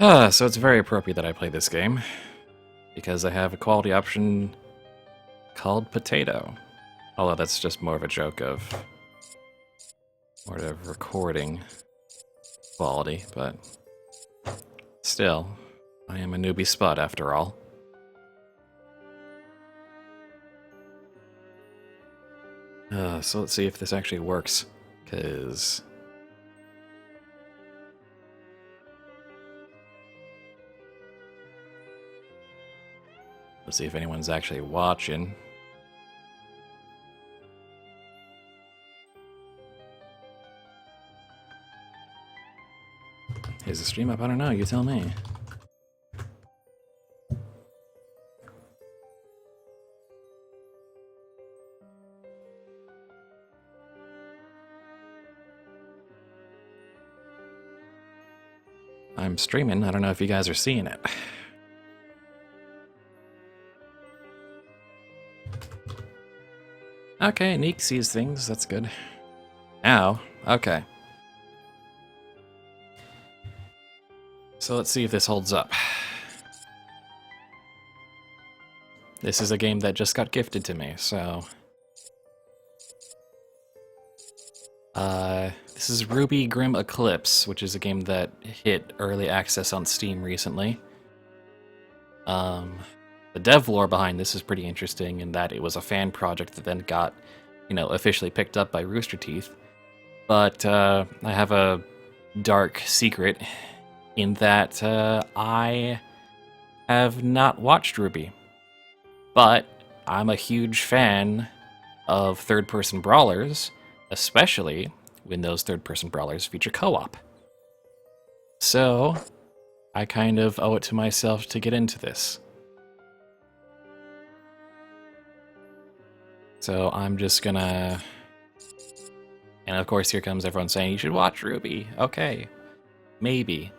So it's very appropriate that I play this game, because I have a quality option called Potato. Although that's just more of a joke of recording quality, but still, I am a Newbiespud after all. So let's see if this actually works, because let's see if anyone's actually watching. Is the stream up? I don't know, you tell me. I'm streaming, I don't know if you guys are seeing it. Okay, Neek sees things, that's good. Now, okay. So let's see if this holds up. This is a game that just got gifted to me, so... this is RWBY Grimm Eclipse, which is a game that hit early access on Steam recently. The dev lore behind this is pretty interesting in that it was a fan project that then got, officially picked up by Rooster Teeth. But I have a dark secret in that I have not watched RWBY. But I'm a huge fan of third-person brawlers, especially when those third-person brawlers feature co-op. So, I kind of owe it to myself to get into this. So I'm just gonna... And of course here comes everyone saying, you should watch RWBY. Okay, maybe.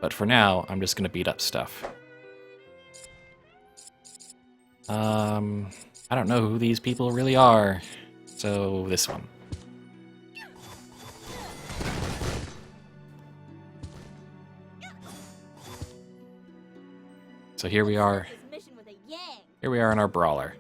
But for now, I'm just gonna beat up stuff. I don't know who these people really are. So, this one. So here we are. Here we are in our brawler.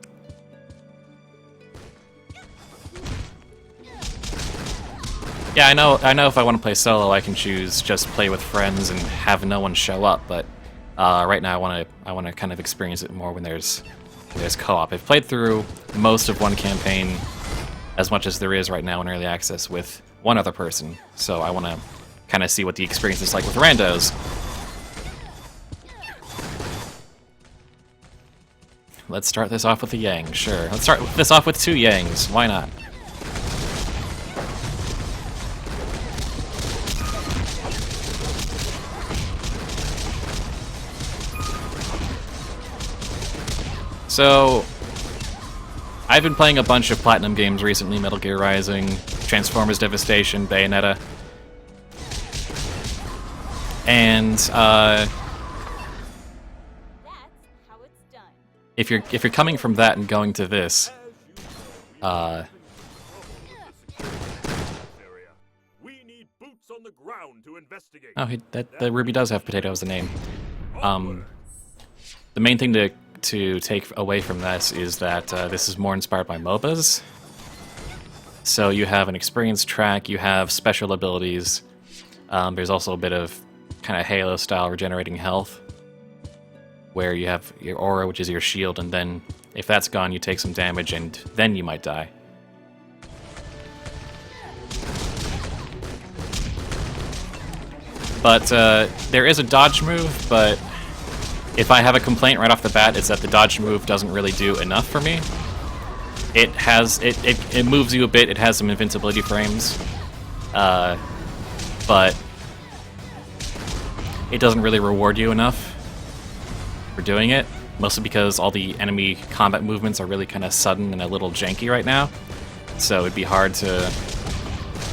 Yeah, I know if I want to play solo, I can choose just play with friends and have no one show up, but right now I want to kind of experience it more when there's co-op. I've played through most of one campaign, as much as there is right now in early access, with one other person, so I want to kind of see what the experience is like with randos. Let's start this off with a Yang, sure. Let's start this off with 2 Yangs, why not? So, I've been playing a bunch of Platinum games recently, Metal Gear Rising, Transformers Devastation, Bayonetta. And, if you're coming from that and going to this, oh, the RWBY does have Potato as a name. The main thing to take away from this is that this is more inspired by MOBAs. So you have an experience track, you have special abilities. There's also a bit of kind of Halo-style regenerating health, where you have your aura, which is your shield, and then if that's gone, you take some damage, and then you might die. But there is a dodge move, but if I have a complaint right off the bat, it's that the dodge move doesn't really do enough for me. It moves you a bit, it has some invincibility frames, but it doesn't really reward you enough for doing it, mostly because all the enemy combat movements are really kind of sudden and a little janky right now. So it'd be hard to...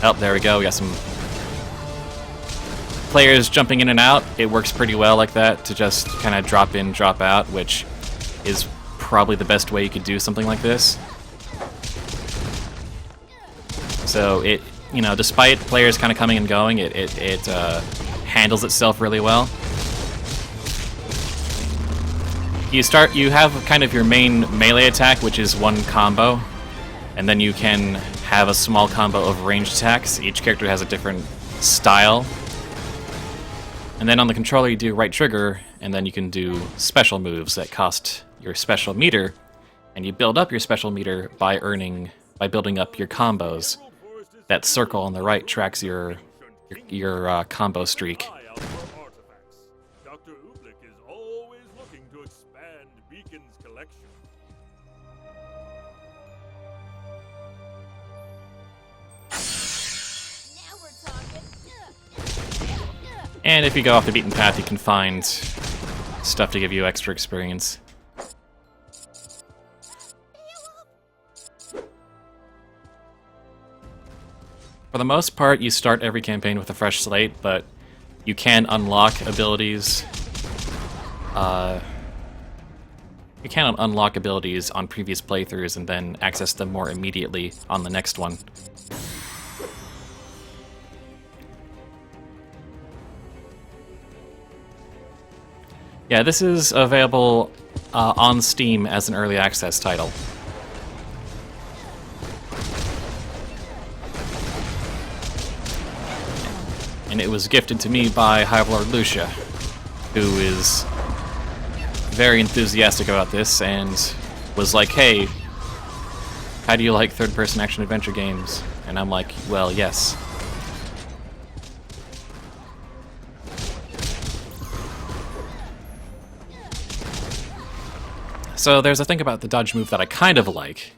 Oh, there we go, we got some players jumping in and out. It works pretty well like that, to just kind of drop in, drop out, which is probably the best way you could do something like this. So it, despite players kind of coming and going, it handles itself really well. You have kind of your main melee attack, which is one combo, and then you can have a small combo of ranged attacks. Each character has a different style. And then on the controller you do right trigger, and then you can do special moves that cost your special meter, and you build up your special meter by building up your combos. That circle on the right tracks your combo streak. Dr. Oobleck is always looking to expand Beacon's collection. Now we're talking. And if you go off the beaten path, you can find stuff to give you extra experience. For the most part, you start every campaign with a fresh slate, but you can unlock abilities. You can unlock abilities on previous playthroughs and then access them more immediately on the next one. Yeah, this is available on Steam as an early access title. And it was gifted to me by HiveLordLusa, who is very enthusiastic about this and was like, hey, how do you like third-person action-adventure games? And I'm like, well, yes. So there's a thing about the dodge move that I kind of like,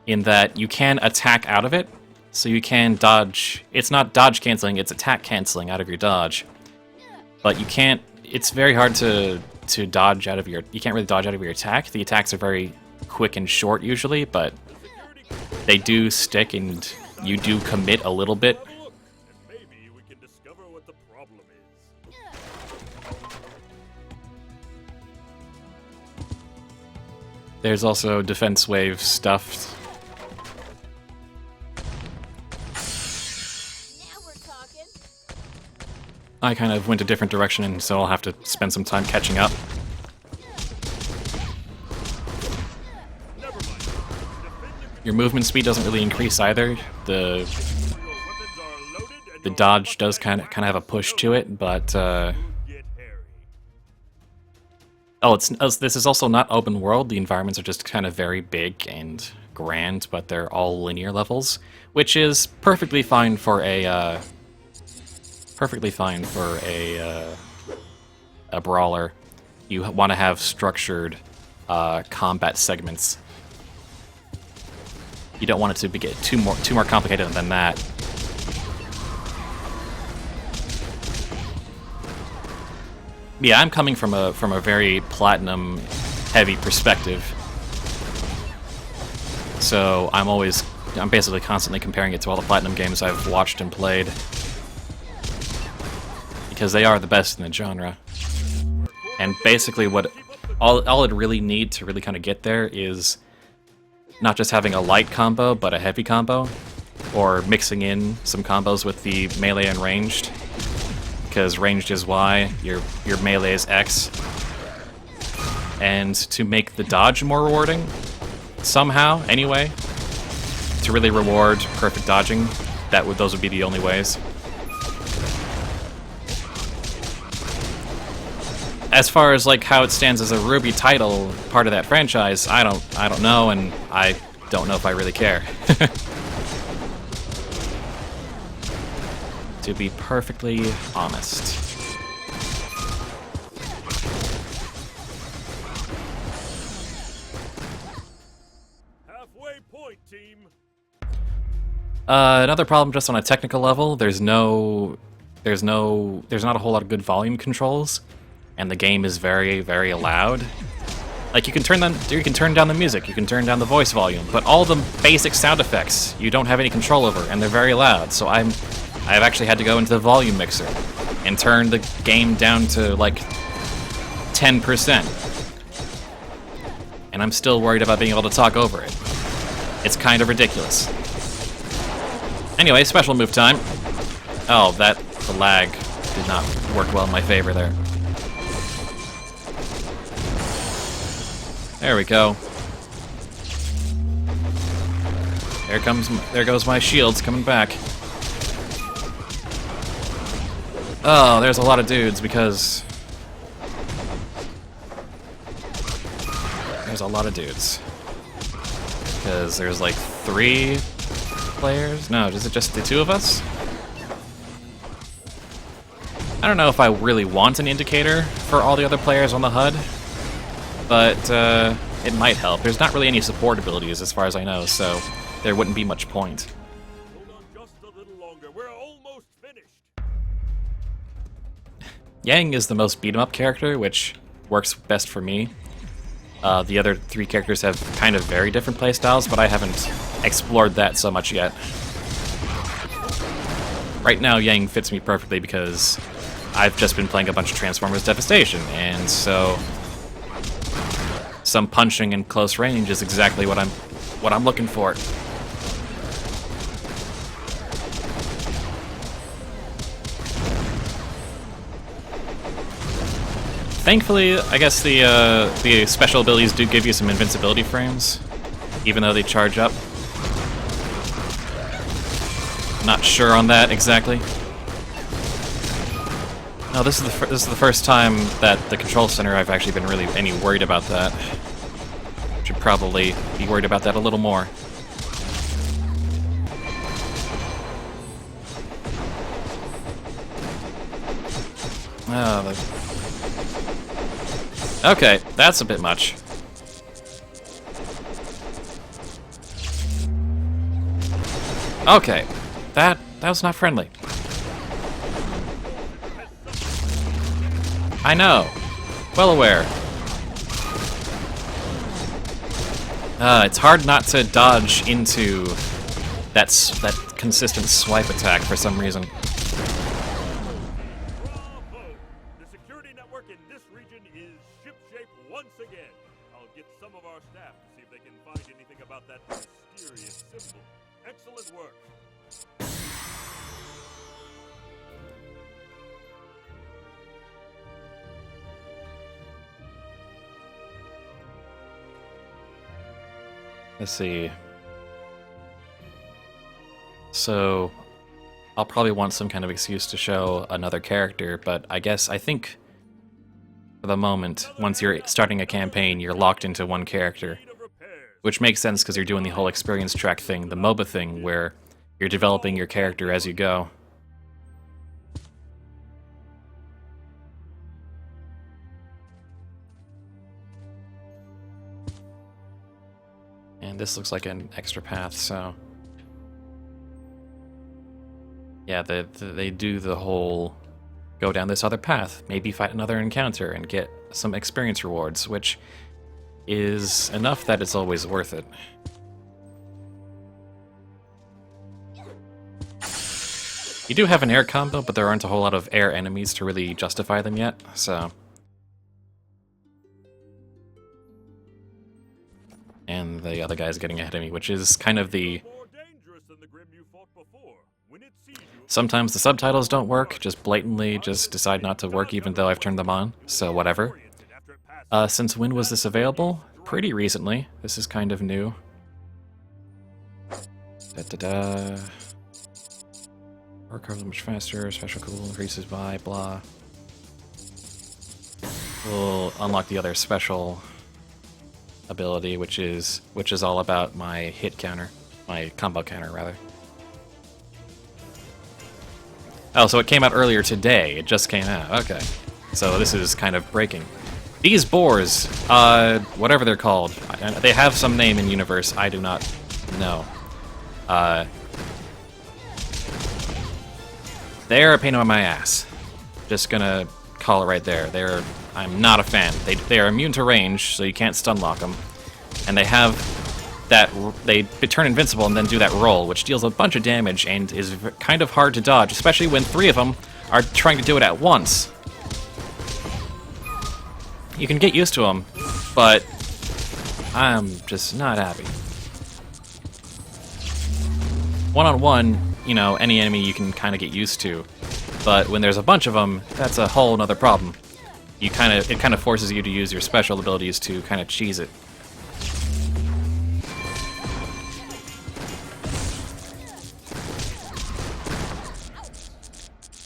in that you can attack out of it. So you can dodge. It's not dodge canceling, it's attack canceling out of your dodge. But you can't. It's very hard to dodge out of your. You can't really dodge out of your attack. The attacks are very quick and short usually, but they do stick and you do commit a little bit. And maybe we can discover what the problem is. There's also defense wave stuff. I kind of went a different direction, and so I'll have to spend some time catching up. Your movement speed doesn't really increase either. The dodge does kind of have a push to it, but this is also not open world. The environments are just kind of very big and grand, but they're all linear levels, which is perfectly fine for a brawler. You want to have structured combat segments. You don't want it to get too more complicated than that. Yeah, I'm coming from a very platinum heavy perspective. So I'm basically constantly comparing it to all the platinum games I've watched and played, because they are the best in the genre. And basically all I'd really need to really kind of get there is not just having a light combo, but a heavy combo, or mixing in some combos with the melee and ranged, because ranged is Y, your melee is X. And to make the dodge more rewarding, somehow, anyway, to really reward perfect dodging, those would be the only ways. As far as like how it stands as a RWBY title, part of that franchise, I don't know, and I don't know if I really care. To be perfectly honest. Halfway point, team. Another problem just on a technical level, there's not a whole lot of good volume controls. And the game is very, very loud. Like you can turn down the music, you can turn down the voice volume, but all the basic sound effects you don't have any control over, and they're very loud. So I've actually had to go into the volume mixer and turn the game down to like 10%. And I'm still worried about being able to talk over it. It's kind of ridiculous. Anyway, special move time. Oh, the lag did not work well in my favor there. There we go. There goes my shields coming back. Oh, there's a lot of dudes because there's like 3 players. No, is it just the 2 of us? I don't know if I really want an indicator for all the other players on the HUD, but it might help. There's not really any support abilities as far as I know, so there wouldn't be much point. Hold on just a little longer. We're almost finished. Yang is the most beat-em-up character, which works best for me. The other 3 characters have kind of very different playstyles, but I haven't explored that so much yet. Right now, Yang fits me perfectly because I've just been playing a bunch of Transformers Devastation, and so some punching in close range is exactly what I'm looking for. Thankfully, I guess the special abilities do give you some invincibility frames, even though they charge up. Not sure on that exactly. No, this is the first time that the control center I've actually been really any worried about that. Should probably be worried about that a little more. Oh, okay, that's a bit much. Okay, that was not friendly. I know. Well aware. It's hard not to dodge into that consistent swipe attack for some reason. Bravo! The security network in this region is shipshape once again. I'll get some of our staff to see if they can find anything about that mysterious symbol. Excellent work. Let's see. So, I'll probably want some kind of excuse to show another character, but I think, for the moment, once you're starting a campaign, you're locked into one character. Which makes sense because you're doing the whole experience track thing, the MOBA thing, where you're developing your character as you go. And this looks like an extra path, so... yeah, they do the whole go down this other path, maybe fight another encounter and get some experience rewards, which is enough that it's always worth it. You do have an air combo, but there aren't a whole lot of air enemies to really justify them yet, so... and the other guy's getting ahead of me, which is kind of the... sometimes the subtitles don't work, just blatantly just decide not to work even though I've turned them on, so whatever. Since when was this available? Pretty recently. This is kind of new. Da-da-da. Work much faster, special cool increases by blah. We'll unlock the other special ability, which is all about my hit counter, my combo counter rather. Oh, so it came out earlier today. It just came out. Okay, so this is kind of breaking. These boars, whatever they're called, they have some name in universe. I do not know. They're a pain in my ass. Just gonna call it right there. I'm not a fan. They are immune to range, so you can't stun lock them. And they have that, they turn invincible and then do that roll, which deals a bunch of damage and is kind of hard to dodge, especially when 3 of them are trying to do it at once. You can get used to them, but I'm just not happy. One-on-one, you know, any enemy you can kind of get used to, but when there's a bunch of them, that's a whole nother problem. It kind of forces you to use your special abilities to kind of cheese it.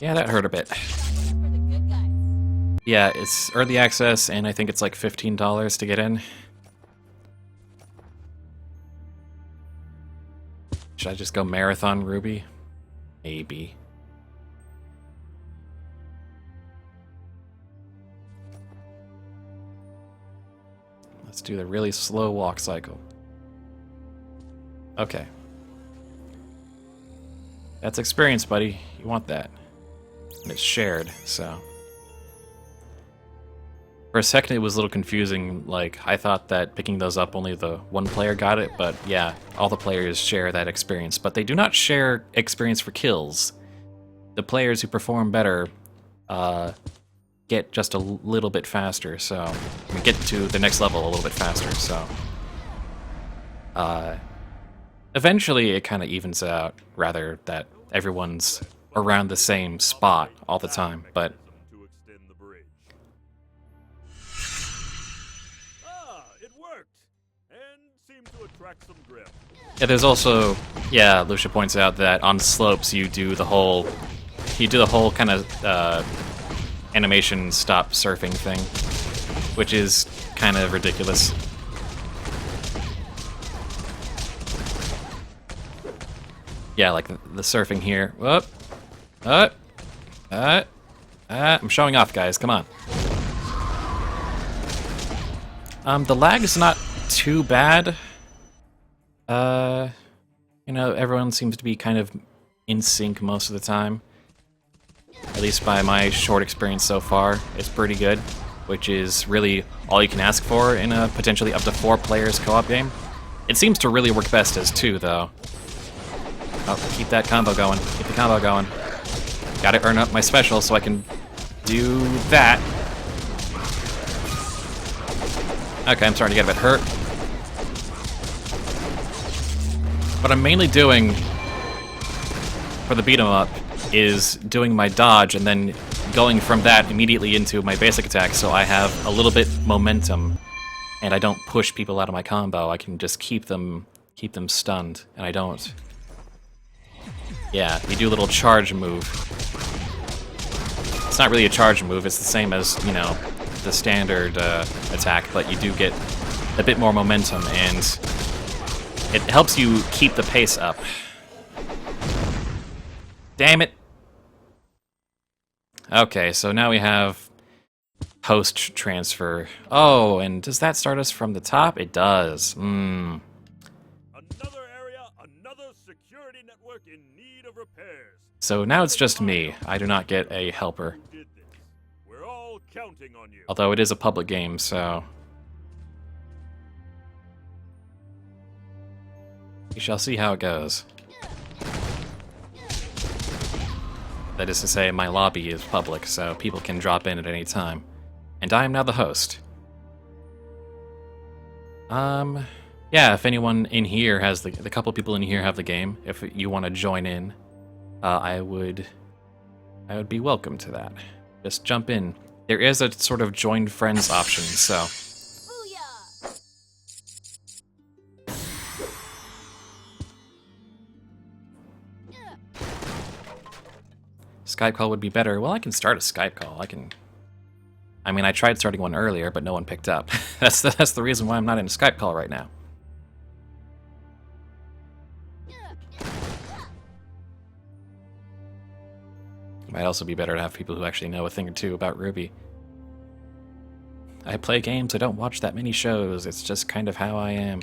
Yeah, that hurt a bit. Yeah, it's early access, and I think it's like $15 to get in. Should I just go Marathon RWBY? Maybe. Let's do the really slow walk cycle. Okay. That's experience, buddy. You want that. And it's shared, so... For a second it was a little confusing, like, I thought that picking those up only the one player got it, but yeah, all the players share that experience. But they do not share experience for kills. The players who perform better get just a little bit faster, so... we get to the next level a little bit faster, so... eventually it kind of evens out, rather that everyone's around the same spot all the time, but... Yeah, there's also, yeah, Lucia points out that on slopes you do the whole kind of animation stop surfing thing, which is kind of ridiculous. Yeah, like the surfing here. Whoop. I'm showing off, guys. Come on. The lag is not too bad. You know, everyone seems to be kind of in sync most of the time. At least by my short experience so far, it's pretty good, which is really all you can ask for in a potentially up to 4 players co-op game. It seems to really work best as 2, though. Oh, keep that combo going. Keep the combo going. Gotta earn up my special so I can do that. Okay, I'm starting to get a bit hurt. What I'm mainly doing for the beat 'em up is doing my dodge and then going from that immediately into my basic attack, so I have a little bit momentum and I don't push people out of my combo. I can just keep them stunned, and I don't. Yeah, you do a little charge move. It's not really a charge move, it's the same as, you know, the standard attack, but you do get a bit more momentum, and it helps you keep the pace up. Damn it! Okay, so now we have host transfer. Oh, and does that start us from the top? It does. Another area, another security network in need of repairs. So now it's just me. I do not get a helper. We're all counting on you. Although it is a public game, so... we shall see how it goes. That is to say, my lobby is public, so people can drop in at any time. And I am now the host. Yeah, if anyone in here has the couple people in here have the game, if you want to join in, I would be welcome to that. Just jump in. There is a sort of join friends option, so... Skype call would be better. Well, I can start a Skype call. I mean, I tried starting one earlier, but no one picked up. That's the reason why I'm not in a Skype call right now. It might also be better to have people who actually know a thing or two about RWBY. I play games, I don't watch that many shows. It's just kind of how I am.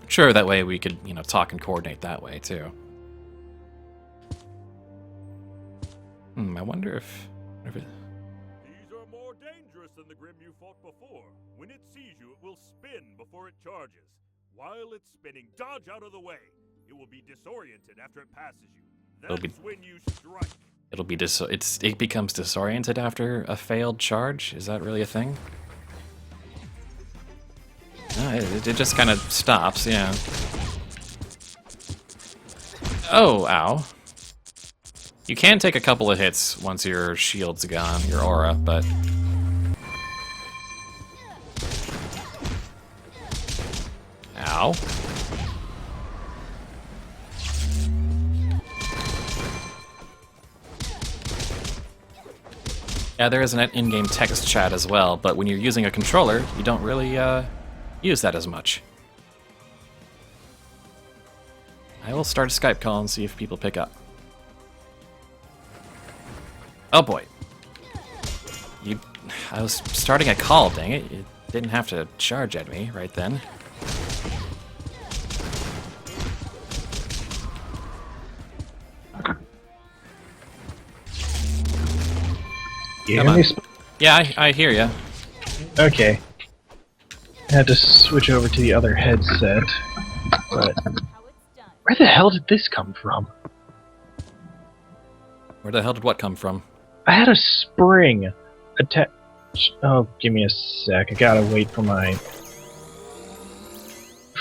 Sure, that way we could, you know, talk and coordinate that way, too. I wonder if it... These are more dangerous than the Grimm you fought before. When it sees you, it will spin before it charges. While it's spinning, dodge out of the way. It will be disoriented after it passes you. That's when you strike. It becomes disoriented after a failed charge? Is that really a thing? No, it just kind of stops, yeah. Oh, ow. You can take a couple of hits once your shield's gone, your aura, but... Ow. Yeah, there is an in-game text chat as well, but when you're using a controller, you don't really use that as much. I will start a Skype call and see if people pick up. Oh boy. I was starting a call, dang it. You didn't have to charge at me right then. You Come hear on. me? Yeah, I hear ya. Okay. I had to switch over to the other headset, but where the hell did this come from? Where the hell did what come from? I had a spring attached. Oh, give me a sec. I gotta wait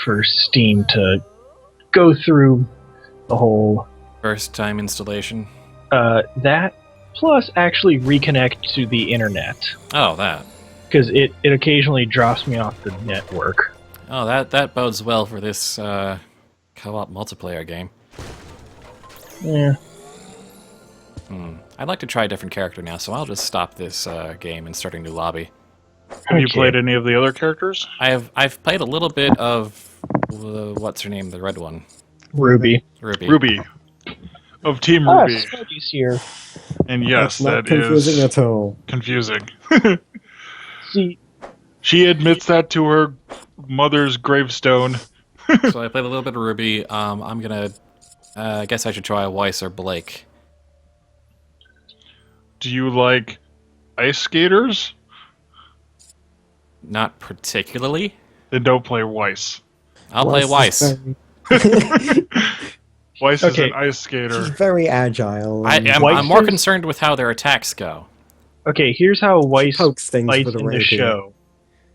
for Steam to go through the whole First time installation. that plus actually reconnect to the internet Oh, that. because it occasionally drops me off the network. Oh, that bodes well for this co-op multiplayer game. Yeah. I'd like to try a different character now, so I'll just stop this game and start a new lobby. Have you Okay. played any of the other characters? I've played a little bit of what's her name, the red one, Ruby. Ruby. Ruby. Of Team Ah, Ruby. Spuddy's here. And yes, That's not that confusing is at all. confusing. See, She admits that to her mother's gravestone. So I played a little bit of Ruby. I'm gonna. I guess I should try Weiss or Blake. Do you like ice skaters? Not particularly. Then don't play Weiss. I'll play Weiss. Weiss Okay. is an ice skater. She's very agile. I'm Weiss more is- concerned with how their attacks go. okay, here's how Weiss pokes things fights with a in the rapier. show.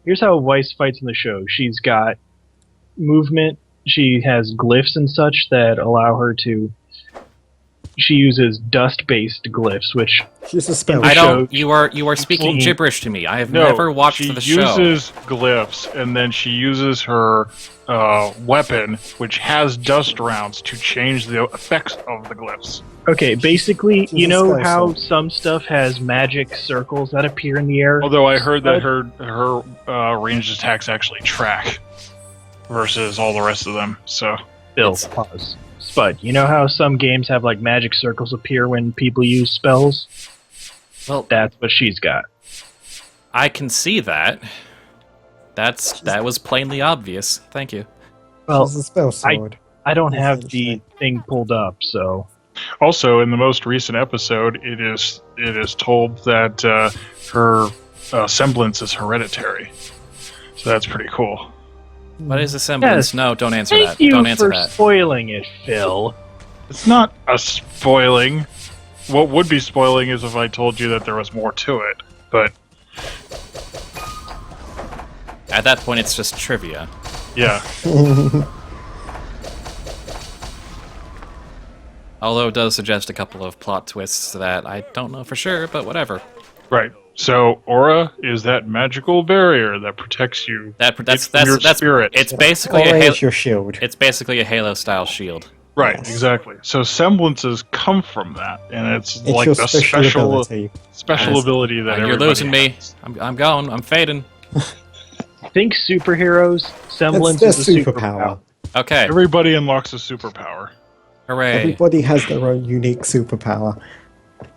Here's how Weiss fights in the show. She's got movement. She has glyphs and such that allow her to. She uses dust-based glyphs, which She's a spell. I show- don't. You are speaking Well, gibberish to me. I have No, never watched she the show. uses glyphs, and then she uses her weapon, which has dust rounds, to change the effects of the glyphs. okay, basically, She's you a know spell how sword. some stuff has magic circles that appear in the air. Although I heard that her ranged attacks actually track versus all the rest of them. So Bill, pause. Spud, you know how some games have like magic circles appear when people use spells? Well, That's what she's got. I can see that. That was plainly obvious. Thank you. Well, She's a spell sword. I don't have the Essentially. thing pulled up, so also in the most recent episode, it is told that her semblance is hereditary. So that's pretty cool. What is a semblance? Yes. No, don't answer thank that. you Don't answer for that. spoiling it, Phil. It's not a spoiling. What would be spoiling is if I told you that there was more to it. But At that point, it's just trivia. yeah, Although it does suggest a couple of plot twists that I don't know for sure, but whatever. right. So aura is that magical barrier that protects you. That's from your spirit. It's basically Or a is Halo. your shield. It's basically a Halo style shield. Right, Yes. exactly. So semblances come from that, and it's It's like your the special ability. special Yes. ability that You're everybody losing me. has. I'm going. I'm fading. Think superheroes. Semblance It's is their a superpower. Okay. Everybody unlocks a superpower. Hooray. Everybody has their own unique superpower.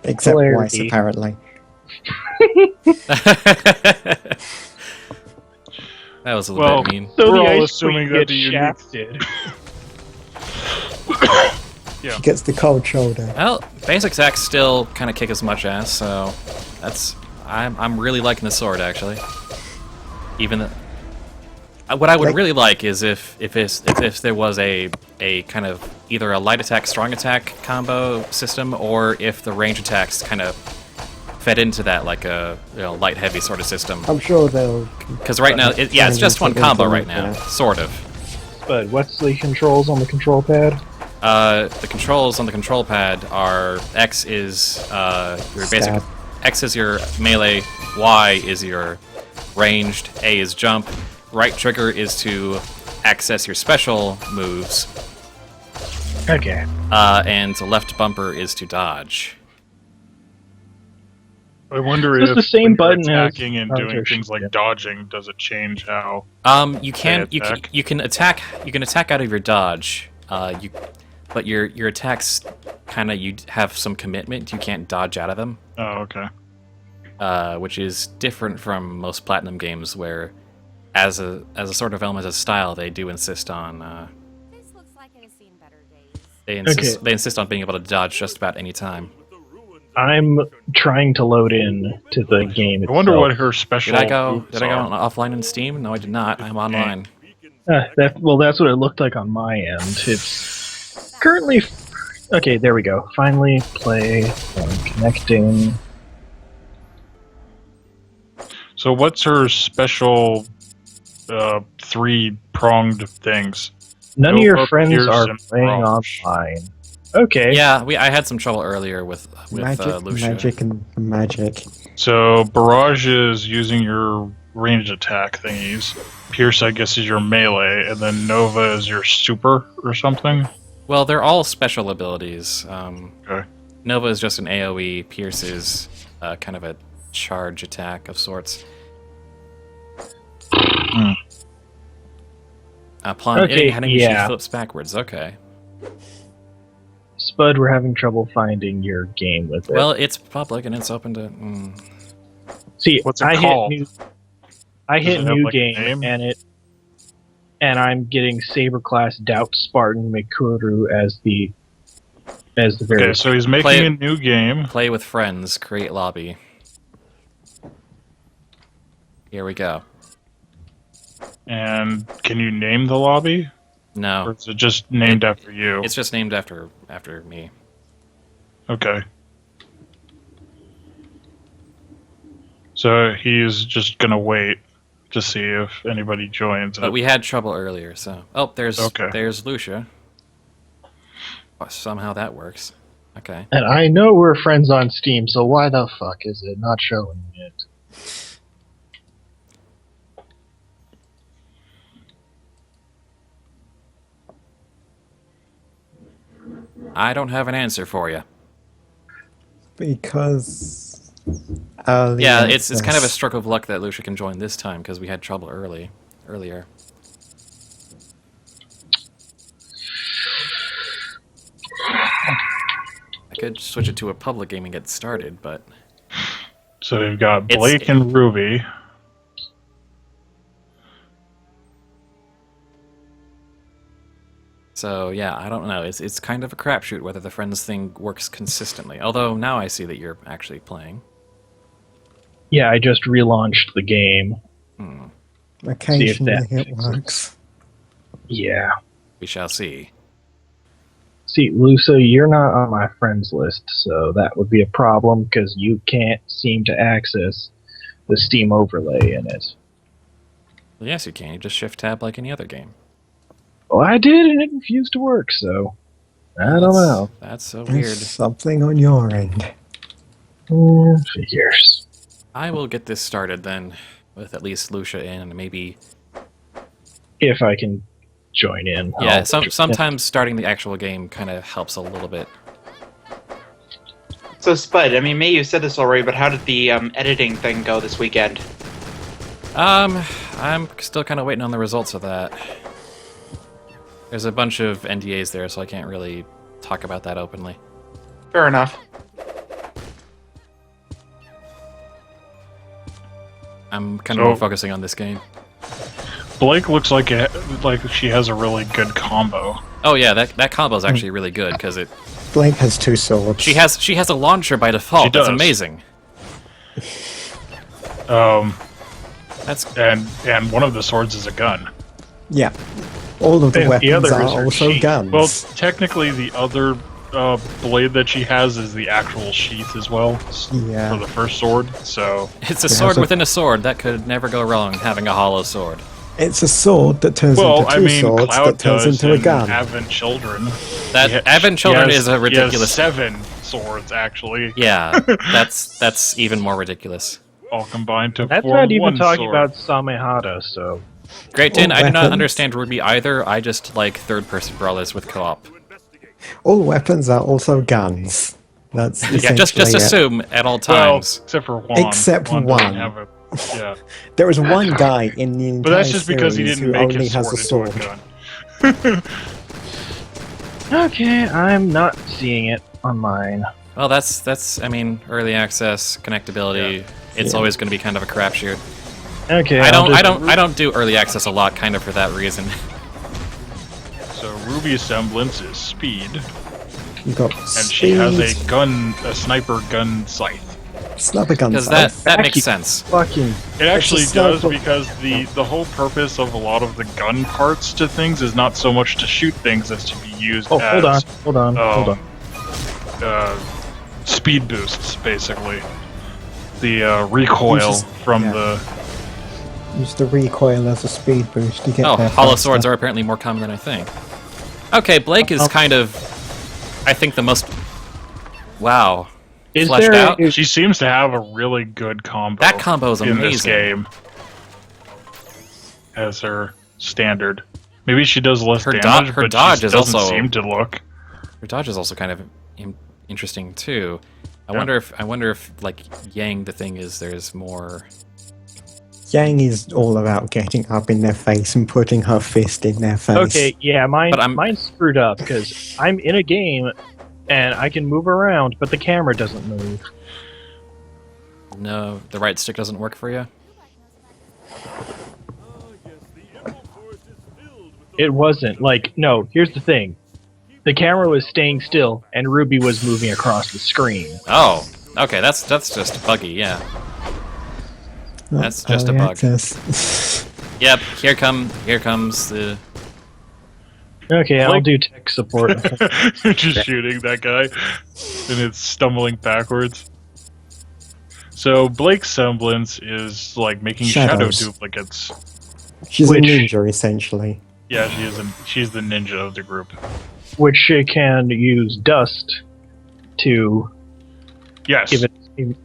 Except Weiss, Clarity. apparently. That was a little Well, bit mean. So We're the all ice assuming queen that gets the unique- shafted. She gets the cold shoulder. Well, basic attacks still kind of kick as much ass, so that's I'm really liking the sword actually. Even what I would Like- really like is if there was a kind of either a light attack strong attack combo system, or if the range attacks kind of fed into that like a light heavy sort of system. I'm sure they'll. Because right now, it's just one combo right now, sort of. But what's the controls on the control pad? The controls on the control pad are X is your basic, Stab. X is your melee, Y is your ranged, A is jump, right trigger is to access your special moves, Okay. and the left bumper is to dodge. I wonder So it's if the same when you're button as attacking and Naruto doing things like Shippuden. dodging, does it change how? You can attack? you can attack out of your dodge. But your attacks kind of you have some commitment. You can't dodge out of them. Oh, okay. Which is different from most Platinum games, where as a sort of element of style, they do insist on This looks like it has seen better days. they insist on being able to dodge just about any time. I'm trying to load in to the game I itself. wonder what her special. Did I go moves on are. offline in Steam? No, I did not. I'm online. That's what it looked like on my end. It's currently... Okay, there we go. Finally play. I'm connecting. So what's her special 3-pronged things? None of your Nova, friends Pierce, are and playing Brawlers. online. Okay. Yeah, I had some trouble earlier with Magic, Lucia. magic, and magic. So Barrage is using your ranged attack thingies. Pierce, I guess, is your melee, and then Nova is your super or something. Well, they're all special abilities. Okay. Nova is just an AoE. Pierce is kind of a charge attack of sorts. Upon Okay, hitting, yeah. she flips backwards. Okay. Spud, we're having trouble finding your game with it. Well, it's public and it's open to. see, What's it I called? hit it have, new like, a game, name? and I'm getting Saber Class Doubt Spartan Mikuru as the very. Okay, so he's making Play- a new game. Play with friends. Create lobby. Here we go. And can you name the lobby? Or No, is it just named after you? it's just named after me. Okay. So he's just gonna wait to see if anybody joins. But we had trouble earlier, so there's Okay. Lucia. Oh, somehow that works. Okay. And I know we're friends on Steam, so why the fuck is it not showing it? I don't have an answer for you. Because early Yeah, it's kind of a access. stroke of luck that Lucia can join this time because we had trouble earlier. I could switch it to a public game and get started, but So we've got It's- Blake and Ruby. so yeah, I don't know. It's kind of a crapshoot whether the friends thing works consistently. Although now I see that you're actually playing. Yeah, I just relaunched the game. Occasionally that it works. Yeah. We shall see. See, Lusa, you're not on my friends list, so that would be a problem because you can't seem to access the Steam overlay in it. Well, yes, you can. You just shift tab like any other game. Well, I did, and it refused to work, so I don't know. That's so There's weird. something on your end. Figures. I will get this started then, with at least Lucia in, and maybe. If I can join in. Yeah, I'll- sometimes starting the actual game kind of helps a little bit. So Spud, I mean, May, you said this already, but how did the editing thing go this weekend? I'm still kind of waiting on the results of that. There's a bunch of NDAs there, so I can't really talk about that openly. Fair enough. I'm kind of more focusing on this game. Blake looks like she has a really good combo. Oh yeah, that combo is actually really good because Blake has two swords. she has a launcher by default. She That's does. amazing. That's And one of the swords is a gun. Yeah. All of the The weapons others are are also cheap. guns. Well, technically, the other blade that she has is the actual sheath as well Yeah. for the first sword. So it's a It sword has a- within a sword. That could never go wrong. Having a hollow sword. It's a sword that turns well, into I two mean, swords Cloud that turns does into a in gun. Advent Children. That He ha- Advent he Children has- is a He ridiculous. has 7 swords actually, Yeah, that's even more ridiculous. all combined to That's form not even one talking sword. about Samehada, so... Great Din, All I do not weapons. understand RWBY either. I just like third-person brawlers with co-op. All weapons are also guns. That's Yeah, just essentially it. assume at all Well, times. except for Juan. Except Juan one. doesn't have a, yeah. There is one guy in the entire But that's just because he series didn't who make only his has sword a into sword. a gun. Okay, I'm not seeing it on mine. Well, that's I mean, early access connectability. It's Yeah. always going to be kind of a crapshoot. Okay, I I'll don't do early access a lot, kind of for that reason. So Ruby's semblance is speed, You got and she has a sniper gun scythe. sniper gun. Because sight. that makes sense. fucking. It actually It's a does sniper. because the whole purpose of a lot of the gun parts to things is not so much to shoot things as to be used Oh, as hold on. speed boosts, basically. The recoil from yeah. the Use the recoil as a speed boost to get Oh, there hollow faster. swords are apparently more common than I think. Okay, Blake is kind of, I think, the most, wow, Is fleshed there? out. She seems to have a really good combo. That combo is in this amazing. game as her standard. Maybe she does less Her damage, her but dodge she is doesn't also- seem to look. Her dodge is also kind of interesting too. I Yeah. wonder if like Yang the thing is there's more. Yang is all about getting up in their face and putting her fist in their face. Okay, yeah, But I'm- mine's screwed up because I'm in a game and I can move around, but the camera doesn't move. No, the right stick doesn't work for you. It wasn't like no. Here's the thing: the camera was staying still, and Ruby was moving across the screen. Oh, okay, that's just buggy. Yeah. That's just a Early bug. access. Yep. Here comes the. Okay, I'll Like- do tech support. Just shooting that guy, and it's stumbling backwards. So Blake's semblance is like making shadow Shadows. duplicates. She's Which- a ninja, essentially. Yeah, she's the ninja of the group. Which she can use dust to Yes, give it.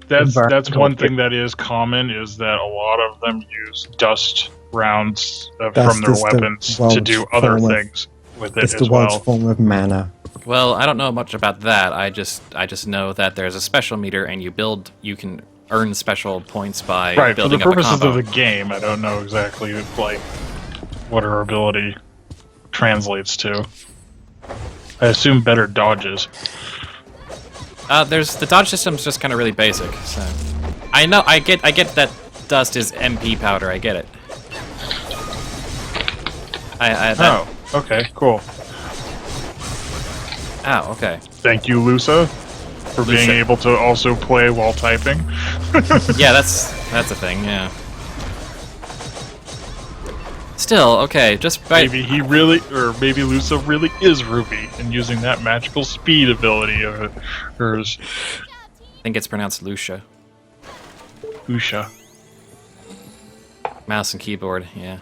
that's environmental one thing that is common is that a lot of them use dust rounds Dust from their is the weapons to world's do other form of- things with it It's as the world's well. form of mana. Well, I don't know much about that. I just know that there's a special meter, and you can earn special points by Right, for the building up a purposes combo. of the game, I don't know exactly like what her ability translates to. I assume better dodges. There's the dodge system's just kind of really basic. So I know I get that dust is MP powder. I get it. That, Oh, okay, cool. Ow, okay. Thank you, Lusa, for being Lusa. able to also play while typing. Yeah, that's a thing. Yeah. Still, okay. Just by Maybe maybe Lusa really is Ruby and using that magical speed ability of hers. I think it's pronounced Lucia. Usha. Mouse and keyboard. Yeah.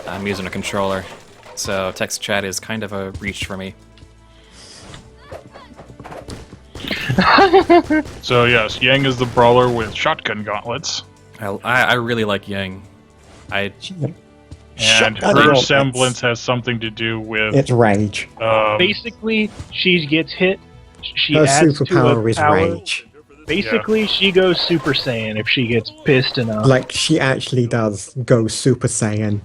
I'm using a controller, so text chat is kind of a reach for me. So yes, Yang is the brawler with shotgun gauntlets, I really like Yang. and Shotgun her gauntlets. semblance has something to do with It's rage. Basically, she gets hit. She Her adds to superpower a is power. rage. Basically, she goes Super Saiyan if she gets pissed enough. Like, she actually does go Super Saiyan.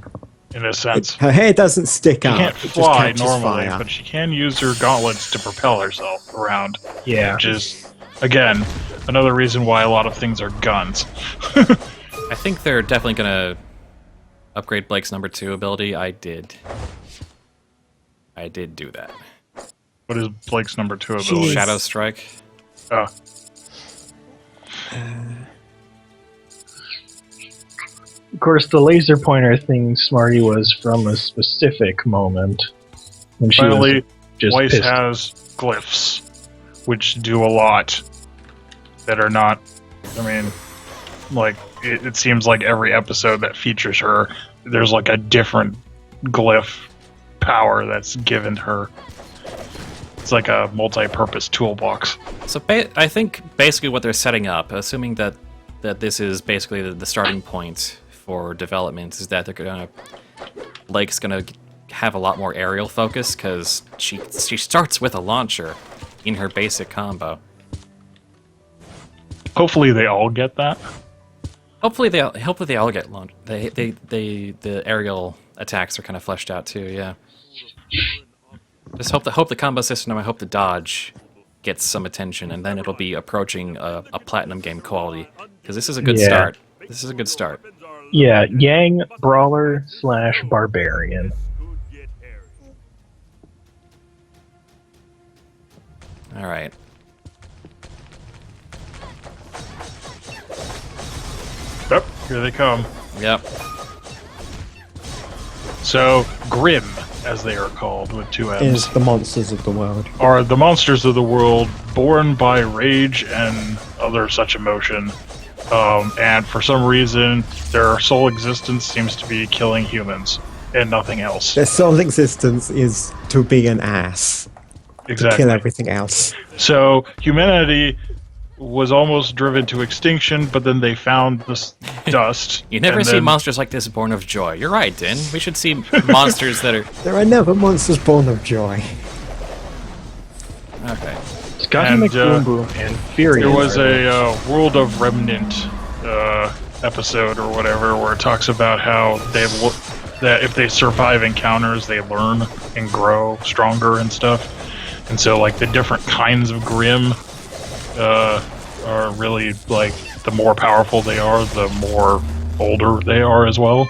in a sense. Her hair doesn't stick She up. can't it just fly catches normally, fire. but she can use her gauntlets to propel herself around, Yeah. which is, again, another reason why a lot of things are guns. I think they're definitely gonna upgrade Blake's number 2 ability. I did do that. What is Blake's number 2 She ability? is- Shadow Strike. Oh, Of course, the laser pointer thing, Smarty, was from a specific moment when she finally, was just Weiss pissed. has glyphs, which do a lot that are not. I mean, like it seems like every episode that features her, there's like a different glyph power that's given her. It's like a multi-purpose toolbox. So I think basically what they're setting up, assuming that this is basically the starting point for development, is that they're gonna Blake's gonna have a lot more aerial focus because she starts with a launcher, in her basic combo. Hopefully they all get that. Hopefully they all get launched. The aerial attacks are kind of fleshed out too. Yeah. Just hope the combo system. I hope the dodge gets some attention, and then it'll be approaching a platinum game quality. Because this is a good start. This is a good start. Yeah, Yang brawler / barbarian. All right. Yep, here they come. Yep. So, Grimm, as they are called, with 2 M's, Is the monsters of the world. are the monsters of the world born by rage and other such emotion. And for some reason, their sole existence seems to be killing humans and nothing else. Their sole existence is to be an ass. Exactly. Kill everything else. So humanity was almost driven to extinction, but then they found this dust. You never and see then- monsters like this born of joy. You're right, Din. We should see monsters that are... There are never monsters born of joy. Okay. Scotty And, McBoom Boom and Fury. There was a World of Remnant episode or whatever where it talks about how that if they survive encounters, they learn and grow stronger and stuff. And so, like, the different kinds of Grimm are really, like, the more powerful they are, the more older they are as well.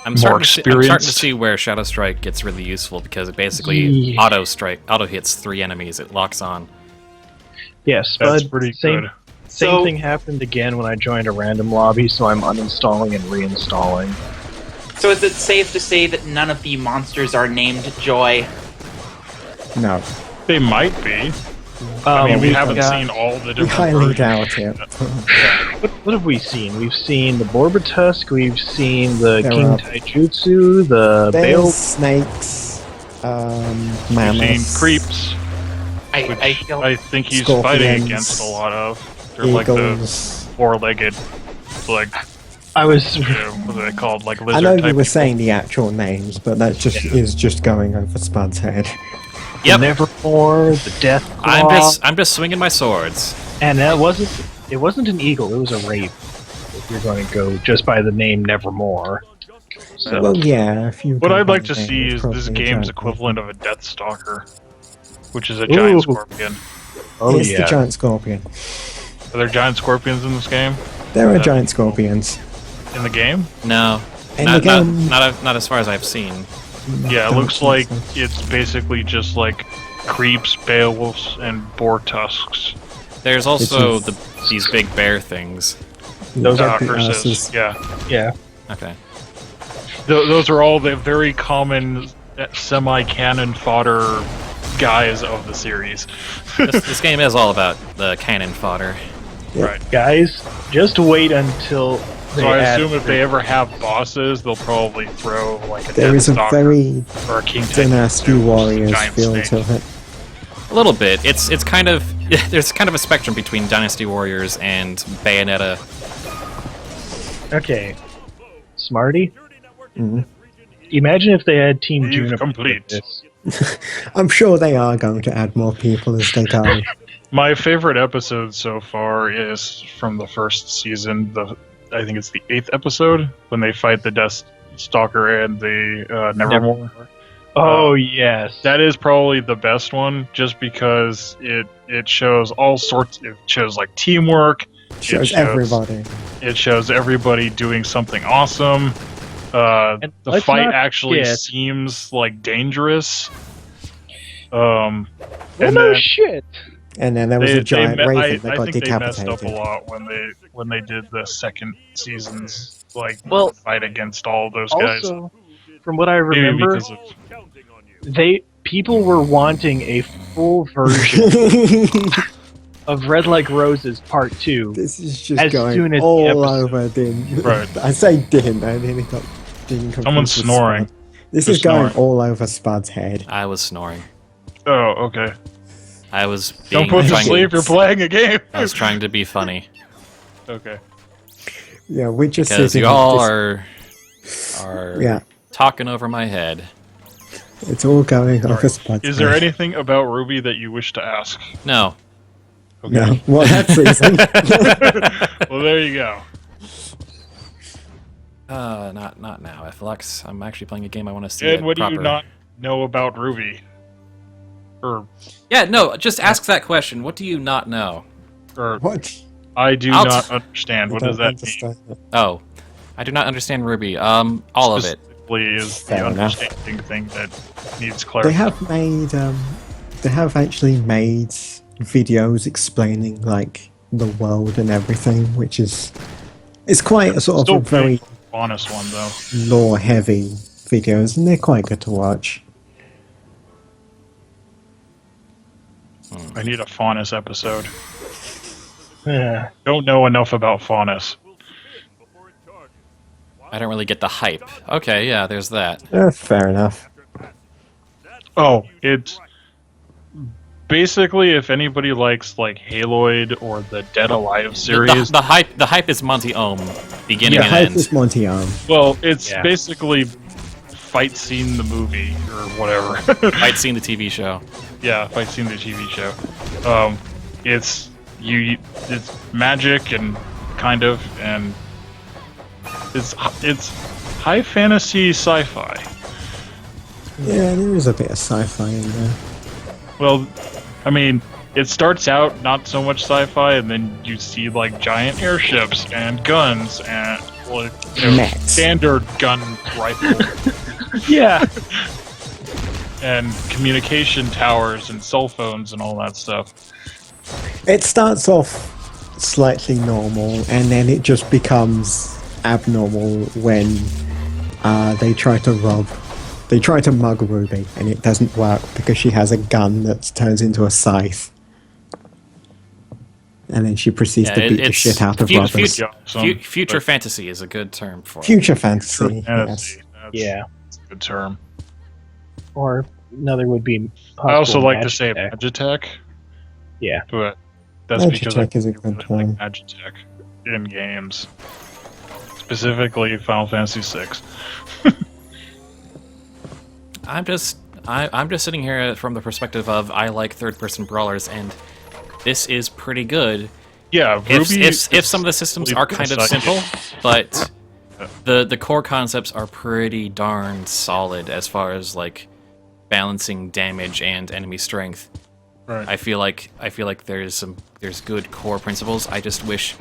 I'm starting to experienced. see where Shadow Strike gets really useful because it basically auto hits 3 enemies. It locks on. Yeah, That's Spud, pretty same, good. Same So- thing happened again when I joined a random lobby, so I'm uninstalling and reinstalling. So is it safe to say that none of the monsters are named Joy? No. They might be. I mean, we we've haven't got- seen all the We different highly versions. doubt it. What have we seen? We've seen the Borbertusk, we've seen the There King are- Taijutsu, the There's Bale. snakes, We've mammoths, seen creeps, I which don't. I think he's Scorpions, fighting against a lot of. They're like the eagles. 4-legged, like, I was. what are they called? Like I lizard know type you were people. saying the actual names, but that just is just going over Spud's head. Yep. Nevermore, the Death I'm Claw, just swinging my swords. and that wasn't. It wasn't an eagle. It was a rape. If you're going to go just by the name Nevermore. So Well, yeah. If you What go I'd by like the to name, see it's is probably this a game's giant equivalent of a Death Stalker, which is a giant Ooh. scorpion. oh it's yeah. the giant scorpion. Are there giant scorpions in this game? There are Yeah. giant scorpions. In the game? No, In not, the game, not as far as I've seen. Yeah, it don't looks think like so. it's basically just like creeps, Beowulfs, and boar tusks. There's also It's these big bear things. Those are Ursus, yeah. yeah. Okay. Those are all the very common semi-canon fodder guys of the series. This game is all about the cannon fodder. Right. Guys, just wait until. So they I add assume if they ever have bosses, they'll probably throw like a there Death is a Stalker very or a King Dynasty Taijutsu, Warriors giant feel snake. to it. A little bit. It's kind of there's kind of a spectrum between Dynasty Warriors and Bayonetta. Okay, Smarty. Mhm. Imagine if they had Team Eve Juniper. complete. with this. I'm sure they are going to add more people as they go. My favorite episode so far is from the first season. I think it's the 8th episode when they fight the Death Stalker and the Nevermore. Oh yes. That is probably the best one, just because it shows all sorts. It shows like teamwork. Shows shows- everybody. It shows everybody doing something awesome. The let's fight not actually forget- seems like dangerous. Well, And no then shit. And then there was a giant I raven that I got think they messed up a decapitated. lot when they did the second season's Well, fight against all those guys. Also, from what I Maybe remember, because of Counting on you. people were wanting a full version of Red Like Roses Part 2. This is just As going soon as the all episode- over Din. Right. I say Din, I nearly got Din confused Someone's with snoring. Spud. This Who's is going snoring? all over Spud's head. I was snoring. oh, okay. I was Don't being put to trying, sleep. You're playing a game. I was trying to be funny Okay. Yeah, we're just because sitting you all just- are Yeah. talking over my head. It's all going over Alright. Spud's Is there head. anything about Ruby that you wish to ask? No. Okay. No. Well, that's easy. Well, there you go. Not now, FLX. I'm actually playing a game I want to see. And it what do you proper. not know about Ruby? Yeah, no, just ask that question. What do you not know? Or What? I do I'll not understand. What I does don't that mean? understand it. Oh, I do not understand Ruby. All of it. Specifically is the Fair enough. understanding thing that needs They clarity. have actually made videos explaining like the world and everything, which is it's quite a sort Still of a very honest one though. lore heavy videos, and they're quite good to watch. I need a Faunus episode. Yeah. Don't know enough about Faunus. Will spin before it charges. I don't really get the hype. Okay, yeah, there's that. Fair enough. After it passes. That's Oh, when you it's basically if anybody likes like Haloid or the Dead Alive The, series. the hype is Monty Ohm, beginning Yeah, and hype end. is Monty Arm. Well, it's Yeah. basically Fight Scene the movie or whatever. I'd seen the TV show. Yeah, Fight Scene the TV show. It's it's magic and kind of, and it's high fantasy sci-fi. Yeah, there is a bit of sci-fi in there. Well, I mean, it starts out not so much sci-fi, and then you see like giant airships and guns and like Mechs. standard gun rifle Yeah. and communication towers and cell phones and all that stuff. It starts off slightly normal, and then it just becomes abnormal when they try to mug Ruby, and it doesn't work because she has a gun that turns into a scythe. And then she proceeds to beat the shit out of robbers. Future fantasy is a good term for it. Future fantasy, yes. Fantasy. Yeah. That's a good term. Or another would be. I also possible like to say Magitech. Magitech. Yeah. But that's because I Magitech is a really good like term. Magitech in games. Specifically Final Fantasy VI. I'm just sitting here from the perspective of I like third-person brawlers, and this is pretty good. Yeah, Ruby If some of the systems are kind of simple, but the core concepts are pretty darn solid as far as like balancing damage and enemy strength. Right. I feel like there's good core principles. I just wish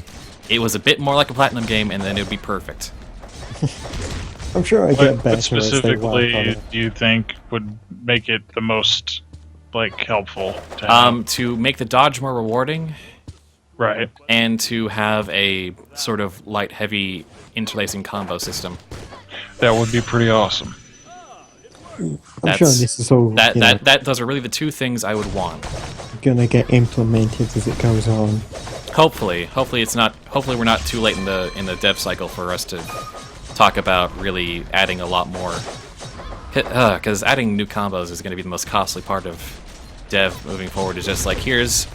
it was a bit more like a platinum game, and then it would be perfect. I'm sure I get What better as they work on specifically it. do you think would make it the most like helpful to have? To make the dodge more rewarding, Right. and to have a sort of light-heavy interlacing combo system. That would be pretty awesome. I'm That's- sure this is all Those are really the two things I would want. gonna get implemented as it goes on. Hopefully it's not. Hopefully we're not too late in the dev cycle for us to talk about really adding a lot more. Because adding new combos is going to be the most costly part of dev moving forward. Is just like here's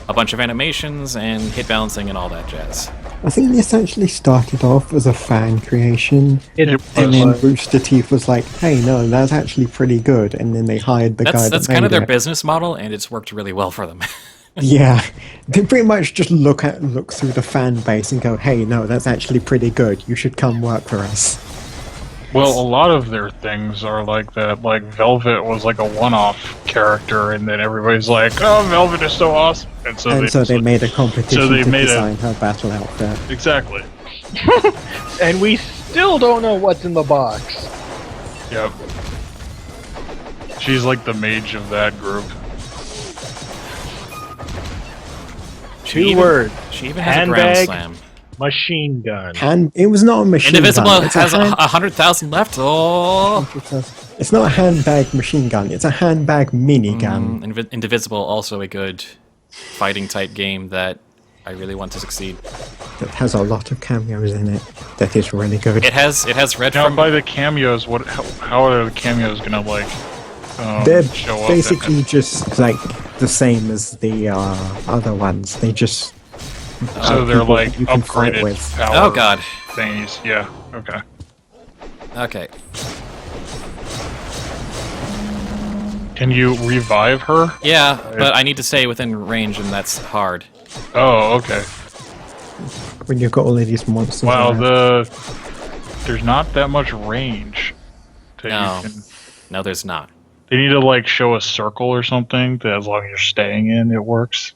a bunch of animations and hit balancing and all that jazz. I think this actually started off as a fan creation, It and then was. Rooster Teeth was like, "Hey, no, that's actually pretty good," and then they hired the guy That's that kind of made their it. business model, and it's worked really well for them. Yeah, they pretty much just look through the fan base and go, "Hey, no, that's actually pretty good. You should come work for us." Well, a lot of their things are like that. Like Velvet was like a one-off character, and then everybody's like, "Oh, Velvet is so awesome!" And so they made a competition they to made a- design her battle outfit. exactly. And we still don't know what's in the box. Yep. She's like the mage of that group. Two words. She even has a ground Handbag. slam. Machine gun. And it was not a machine Indivisible gun. It's has a hand- 100,000 left. Oh. It's not a handbag machine gun. It's a handbag minigun. Indivisible, also a good fighting type game that I really want to succeed. That has a lot of cameos in it. That is really good. It has red Now, from by the cameos, how are the cameos gonna like They're show up? basically just like the same as the other ones. They just so they're people like you can fight upgraded with. power Oh god. thingies. Yeah. Okay. Okay. Can you revive her? Yeah, but I need to stay within range, and that's hard. Oh, okay. When you've got all of these monsters. Wow, around. there's not that much range. That No. you can... No, there's not. They need to like show a circle or something that as long as you're staying in, it works.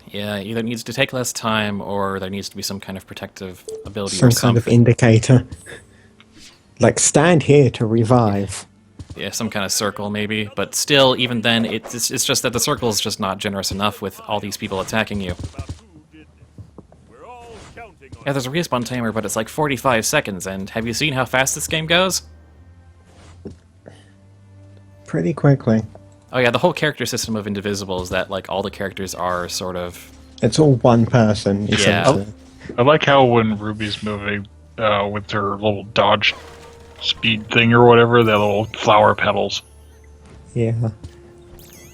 Yeah, either it needs to take less time, or there needs to be some kind of protective ability Some or kind something. of indicator. Like, stand here to revive. Yeah, some kind of circle maybe. But still, even then, it's just that the circle is just not generous enough with all these people attacking you. About who did this. We're all counting on Yeah, there's a respawn timer, but it's like 45 seconds, and have you seen how fast this game goes? Pretty quickly. Oh yeah, the whole character system of Indivisible is that like all the characters are sort of... It's all one person, essentially. I like how when Ruby's moving with her little dodge speed thing or whatever, the little flower petals. Yeah.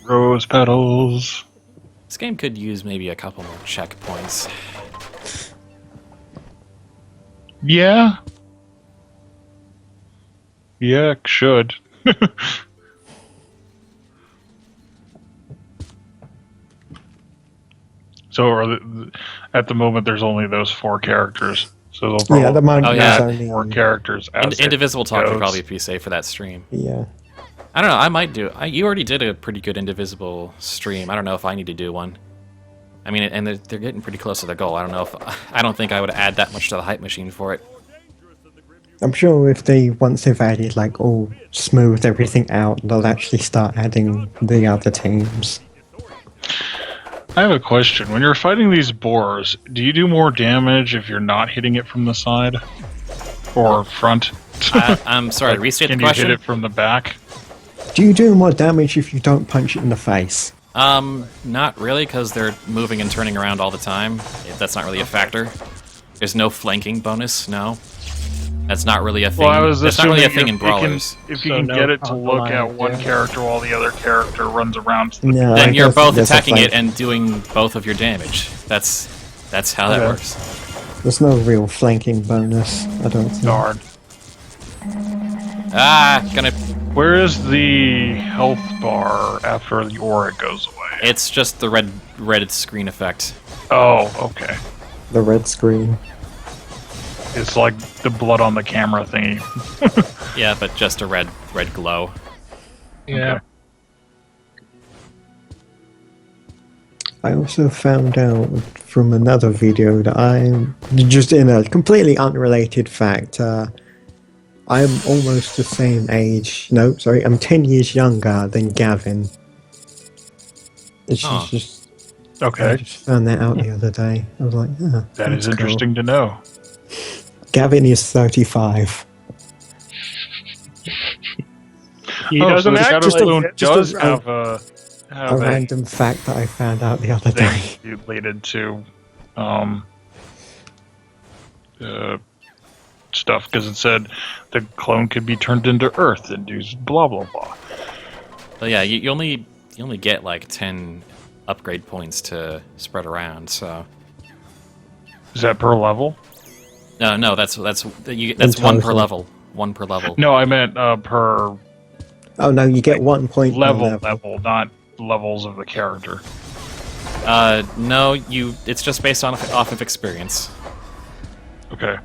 Rose petals. This game could use maybe a couple more checkpoints. Yeah. Yeah, it should. So at the moment, there's only those 4 characters. So they'll probably Yeah, at the moment Oh, there's yeah. only 4 characters. As Indivisible Talk would goes. probably be safe for that stream. Yeah. I don't know, I might do... you already did a pretty good Indivisible stream. I don't know if I need to do one. I mean, and they're getting pretty close to their goal. I don't know if... I don't think I would add that much to the hype machine for it. I'm sure if once they've added, like, all smoothed everything out, they'll actually start adding the other teams. I have a question. When you're fighting these boars, do you do more damage if you're not hitting it from the side? Or front? I'm sorry, restate the Can you question? hit it from the back? Do you do more damage if you don't punch it in the face? Not really, because they're moving and turning around all the time. That's not really a factor. There's no flanking bonus, no. That's not really a thing. Well, I was That's not really a thing assuming in brawlers. if you So can no get it to front look line, at one yeah. character while the other character runs around. No, Then I you're don't both think there's a attacking it flank. and doing both of your damage. That's how that Okay. works. There's no real flanking bonus, I don't think. Darn. Gonna... Where is the health bar after the aura goes away? It's just the red screen effect. Oh, okay. The red screen. It's like the blood on the camera thingy. Yeah, but just a red glow. Yeah. Okay. I also found out from another video that I'm just in a completely unrelated fact. I'm almost the same age. No, sorry, I'm 10 years younger than Gavin. It's Huh. just Okay. I just found that out the other day. I was like, That that's is cool. interesting to know. Gavin is 35. He Oh, so doesn't the act just like a- Shadowstone it. does a- have A random fact that I found out the other day. thing related to stuff because it said the clone could be turned into Earth and do blah blah blah. But yeah, you only get like 10 upgrade points to spread around. So Is that per level? no, that's one total. per level. One per level. No, I meant per Oh no, you get 1 point per level, not levels of the character. No, it's just based off of experience. Okay.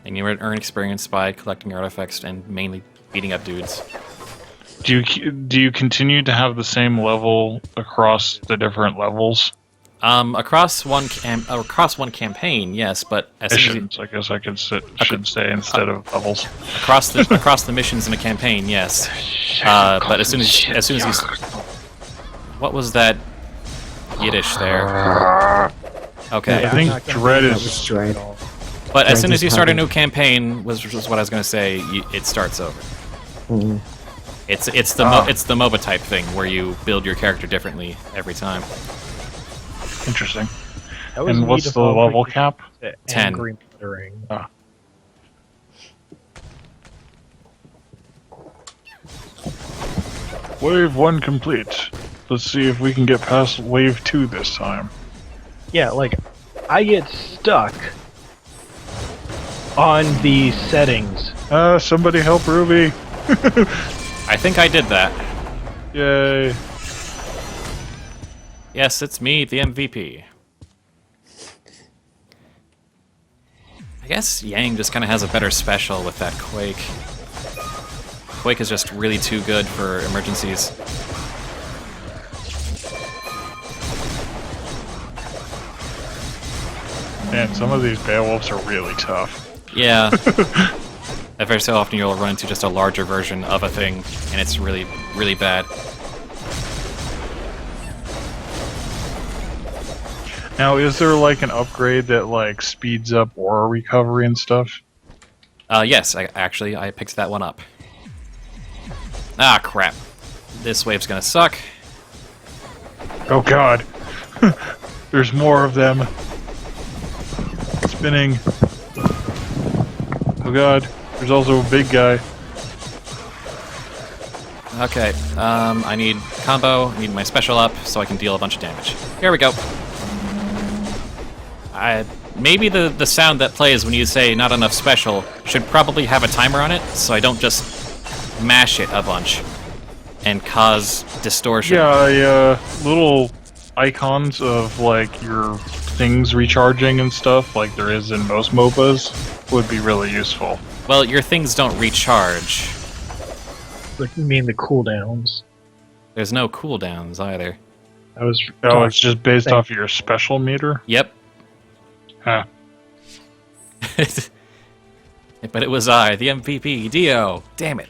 And you earn experience by collecting artifacts and mainly beating up dudes. Do you continue to have the same level across the different levels? Across one campaign, yes, but as soon as you, Missions, I guess I should say instead of levels. across the missions in a campaign, yes. But as soon as you, what was that Yiddish there? Okay, I think Dread That was is straight. but as soon Dread as you is start a having- new campaign, was what I was going to say. It starts over. Mm. It's the MOBA type thing where you build your character differently every time. interesting. That was And me what's the defaulting level cap? to 10. angry muttering. Wave 1 complete. Let's see if we can get past wave 2 this time. Yeah, like, I get stuck on the settings. Somebody help Ruby. I think I did that. Yay. Yes, it's me, the MVP. I guess Yang just kind of has a better special with that Quake. Quake is just really too good for emergencies. Man, some of these Beowulfs are really tough. Yeah. Every so often you'll run into just a larger version of a thing, and it's really, really bad. Now, is there like an upgrade that like speeds up aura recovery and stuff? Yes, I picked that one up. Ah, crap. This wave's gonna suck. Oh god. There's more of them. Spinning. Oh god. There's also a big guy. Okay, I need combo, I need my special up, so I can deal a bunch of damage. Here we go. Maybe the sound that plays when you say not enough special should probably have a timer on it, so I don't just mash it a bunch and cause distortion. Yeah, little icons of like your things recharging and stuff, like there is in most MOBAs, would be really useful. Well, your things don't recharge. Like, you mean the cooldowns? There's no cooldowns either. I was. Oh, it's just based off of your special meter? Yep. Huh. But it was I, the MVP, Dio. Damn it.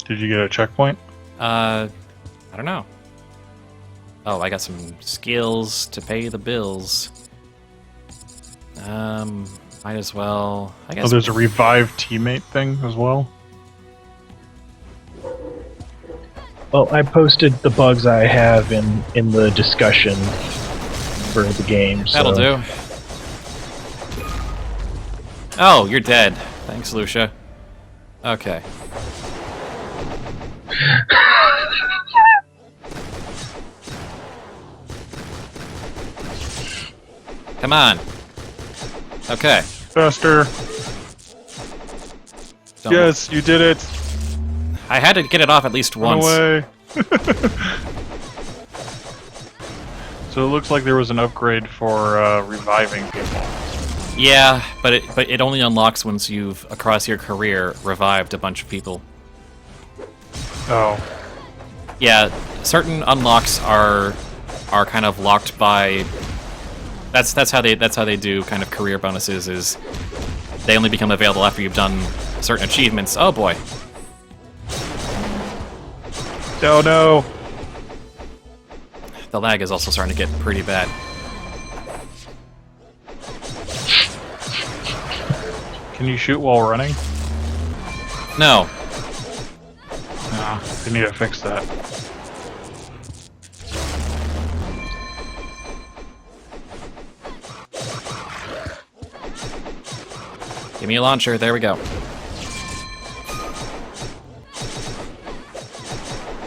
Did you get a checkpoint? I don't know. Oh, I got some skills to pay the bills. Might as well. I guess. Oh, there's a revive teammate thing as well? Well, I posted the bugs I have in the discussion for the game. So. That'll do. Oh, you're dead. Thanks, Lucia. Okay. Come on. Okay. Faster. Don't- Yes, you did it. I had to get it off at least Run once. away. So it looks like there was an upgrade for reviving people. Yeah, but it only unlocks once you've, across your career, revived a bunch of people. Oh. Yeah, certain unlocks are kind of locked by. That's how they do kind of career bonuses. Is they only become available after you've done certain achievements. Oh boy. Oh no. The lag is also starting to get pretty bad. Can you shoot while running? No. Nah, they need to fix that. Give me a launcher. There we go.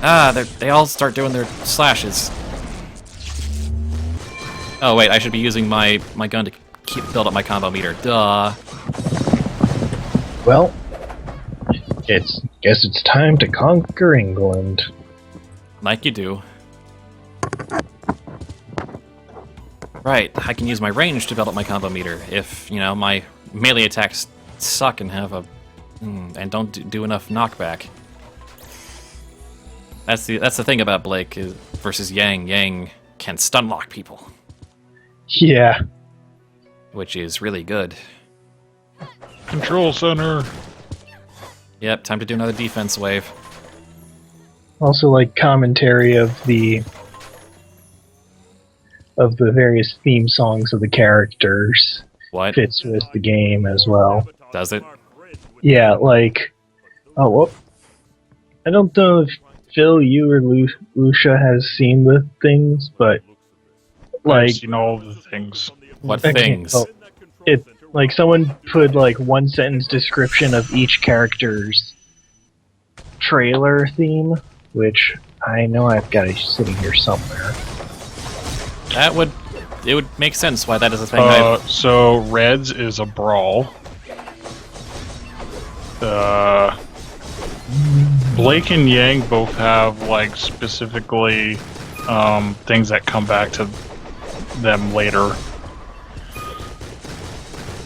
Ah, they all start doing their slashes. Oh wait, I should be using my gun to build up my combo meter. Duh. Well, guess it's time to conquer England. Like you do. Right, I can use my range to build up my combo meter if, you know, my melee attacks suck and have a and don't do enough knockback. That's the thing about Blake versus Yang. Yang can stun lock people, Yeah. which is really good. Control center. Yep, time to do another defense wave. Also, like commentary of the various theme songs of the characters What? fits with the game as well. Does it? Yeah, like, oh, well, I don't know if Phil, you or Lucia has seen the things, but I've like, seen all of the things. What Okay, things? oh, it like someone put like one sentence description of each character's trailer theme, which I know I've got it sitting here somewhere. It would make sense why that is a thing. So Reds is a brawl. Blake and Yang both have like specifically things that come back to them later,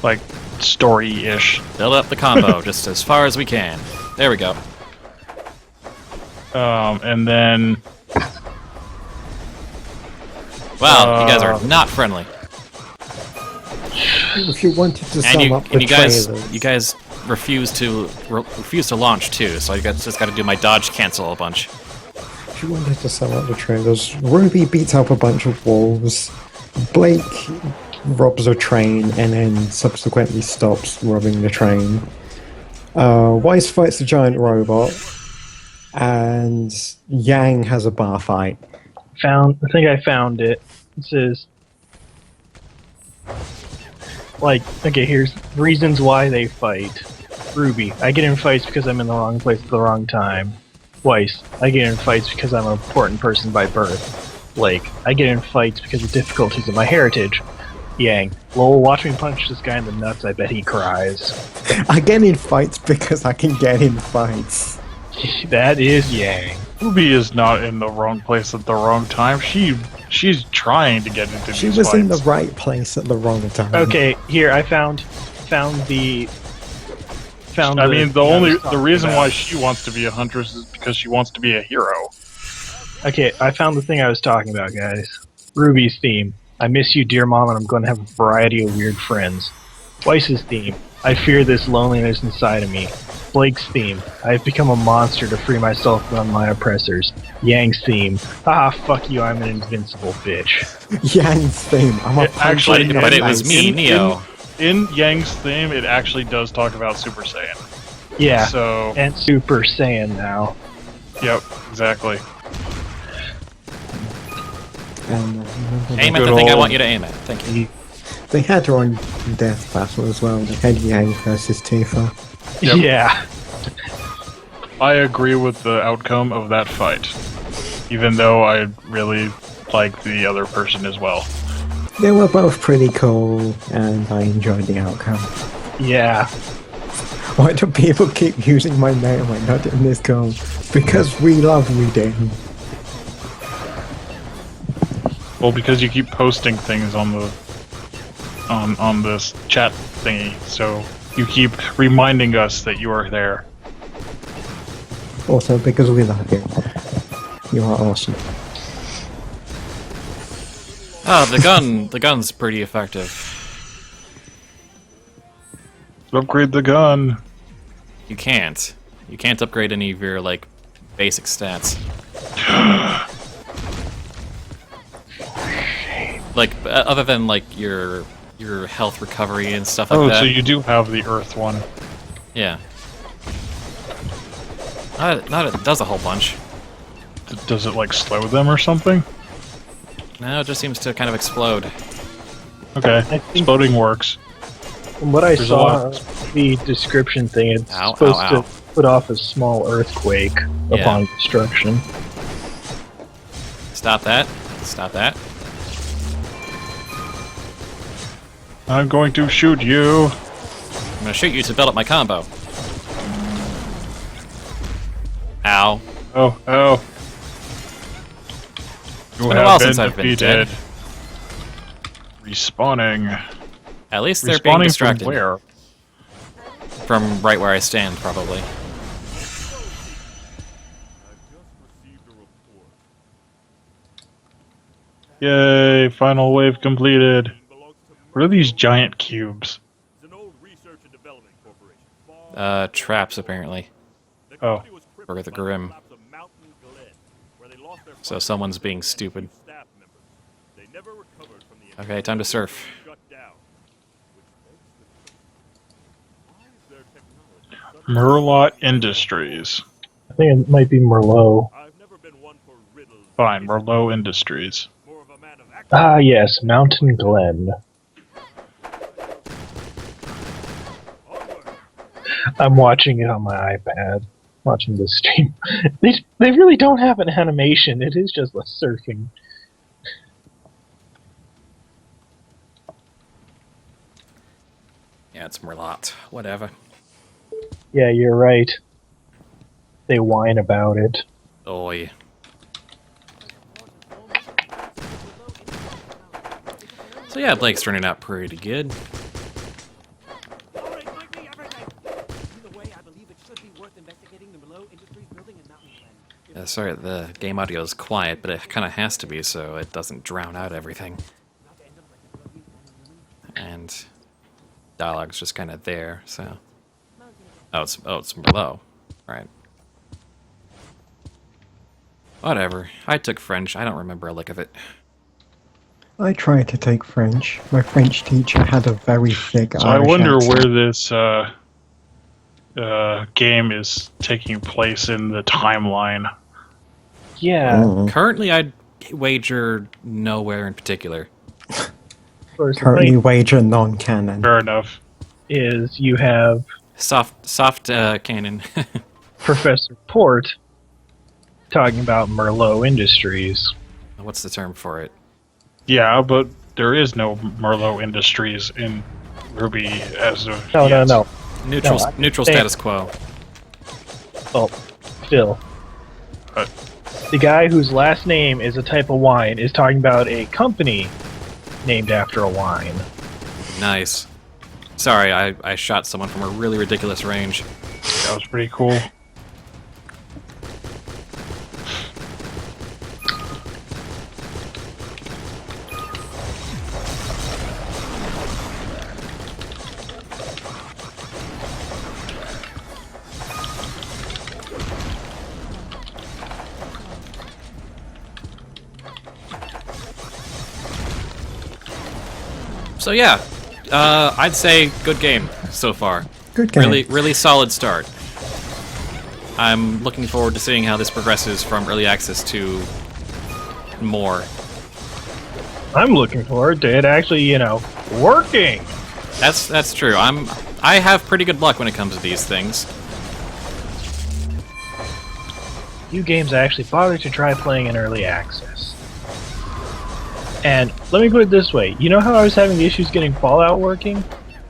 like story-ish. Build up the combo just as far as we can. There we go. And then Wow, you guys are not friendly. If you wanted to And sum you, up the and trailers, you guys refuse to launch too. So I just got to do my dodge cancel a bunch. if you wanted to sum up the trailers, RWBY beats up a bunch of wolves. Blake robs a train and then subsequently stops robbing the train. Weiss fights a giant robot, and Yang has a bar fight. I think I found it. It says, okay, here's reasons why they fight. RWBY, I get in fights because I'm in the wrong place at the wrong time. Weiss, I get in fights because I'm an important person by birth. Blake, I get in fights because of difficulties of my heritage. Yang, lol, watch me punch this guy in the nuts, I bet he cries. I get in fights because I can get in fights. That is Yang. Ruby is not in the wrong place at the wrong time. She's trying to get into She these was fights. in the right place at the wrong time. Okay, here, I found the... I mean, the reason about. why she wants to be a huntress is because she wants to be a hero. Okay, I found the thing I was talking about, guys. RWBY's theme. I miss you, dear mom, and I'm going to have a variety of weird friends. Weiss's theme. I fear this loneliness inside of me. Blake's theme. I have become a monster to free myself from my oppressors. Yang's theme. Ah, fuck you, I'm an invincible bitch. Yang's theme. I'm a Actually, punch in the but it was face. me, Neo. In Yang's theme, it actually does talk about Super Saiyan. Yeah, So, and Super Saiyan now. yep, exactly. And, Aim at Good the thing I old- want you to aim at. Thank you. they had their own death battle as well. They had Yang versus Tifa. Yep. Yeah. I agree with the outcome of that fight, even though I really like the other person as well. They were both pretty cool, and I enjoyed the outcome. Yeah. Why do people keep using my name when not in this goal? Because we love reading. Well, because you keep posting things on the on this chat thingy, so you keep reminding us that you are there. Also, because we love you. You are awesome. Oh, the gun's pretty effective. Upgrade the gun. You can't upgrade any of your like basic stats. Like other than like your health recovery and stuff like Oh, that. so you do have the Earth one. Yeah. It does a whole bunch. Does it like slow them or something? No, it just seems to kind of explode. Okay, think- exploding works. From what I There's a saw, lot the description thing, it's Ow, supposed ow, to ow. put off a small earthquake Yeah. upon destruction. Stop that. Stop that. I'm going to shoot you. I'm gonna shoot you to build up my combo. Ow. Oh, oh. You been a have while been since I've been defeated. dead. Respawning. At least they're being Respawning distracted. from where? From right where I stand, probably. I've just received a report. Yay, final wave completed. Belongs to What are these giant cubes? It's an old research and development corporation. Traps, apparently. The Oh. company was For crippled the by Grimm. collapse of Mountain Glen, where they lost their So funding someone's being and stupid. staff members. They never recovered from the Okay, time to surf. shut down. Which begs the question, why is their technology such Murloc Industries. I think it might be Merlot. I've never been one for riddles. Fine, Merlot Industries. More of a man of action. Ah, yes, Mountain Glen. Onward. I'm watching it on my iPad. Watching this stream. They really don't have an animation. It is just like surfing. Yeah, it's Merlot. Whatever. Yeah, you're right. They whine about it. Oi. So yeah, Blake's turning out pretty good. Sorry, the game audio is quiet, but it kind of has to be so it doesn't drown out everything. And dialogue's just kind of there, so... Oh, it's Merlot. Right. Whatever. I took French. I don't remember a lick of it. I tried to take French. My French teacher had a very thick So I Irish wonder accent. where this game is taking place in the timeline. Yeah. Oh. Currently, I'd wager nowhere in particular. First Currently wager non-canon. Fair enough. is you have Soft canon. Professor Port talking about Merlot Industries. What's the term for it? Yeah, but there is no Merlot Industries in RWBY as of No, yet. no. Neutral, No, neutral they- status quo. Well, Phil. What? The guy whose last name is a type of wine is talking about a company named after a wine. Nice. Sorry, I shot someone from a really ridiculous range. That was pretty cool. So yeah, I'd say good game so far. Good game. Really solid start. I'm looking forward to seeing how this progresses from early access to more. I'm looking forward to it actually, working. That's true. I have pretty good luck when it comes to these things. Few games I actually bothered to try playing in early access. And let me put it this way, you know how I was having issues getting Fallout working?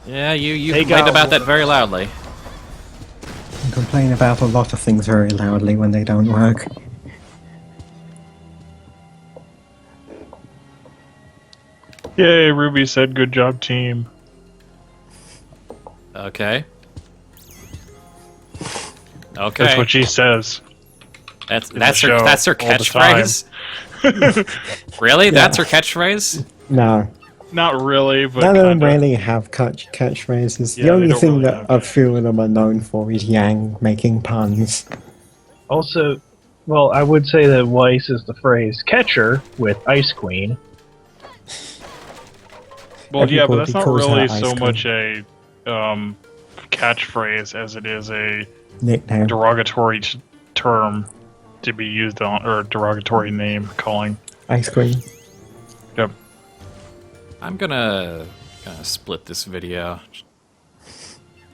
Yeah, you They complained got about that very loudly. I complain about a lot of things very loudly when they don't work. Yay, Ruby said good job, team. Okay. Okay. That's what she says. That's the her show that's her all the catchphrase. Really? That's her catchphrase? No, Not really, but none of them kinda. really have catchphrases. Yeah, The they only don't thing really that have a that. few of them are known for is Yang making puns. Also, well, I would say that Weiss is the phrase catcher with Ice Queen. Well, yeah, but Everybody that's not calls her really ice so cream. much a catchphrase as it is a Nickname. derogatory term to be used on, or derogatory name calling. Ice cream. Yep. I'm gonna split this video.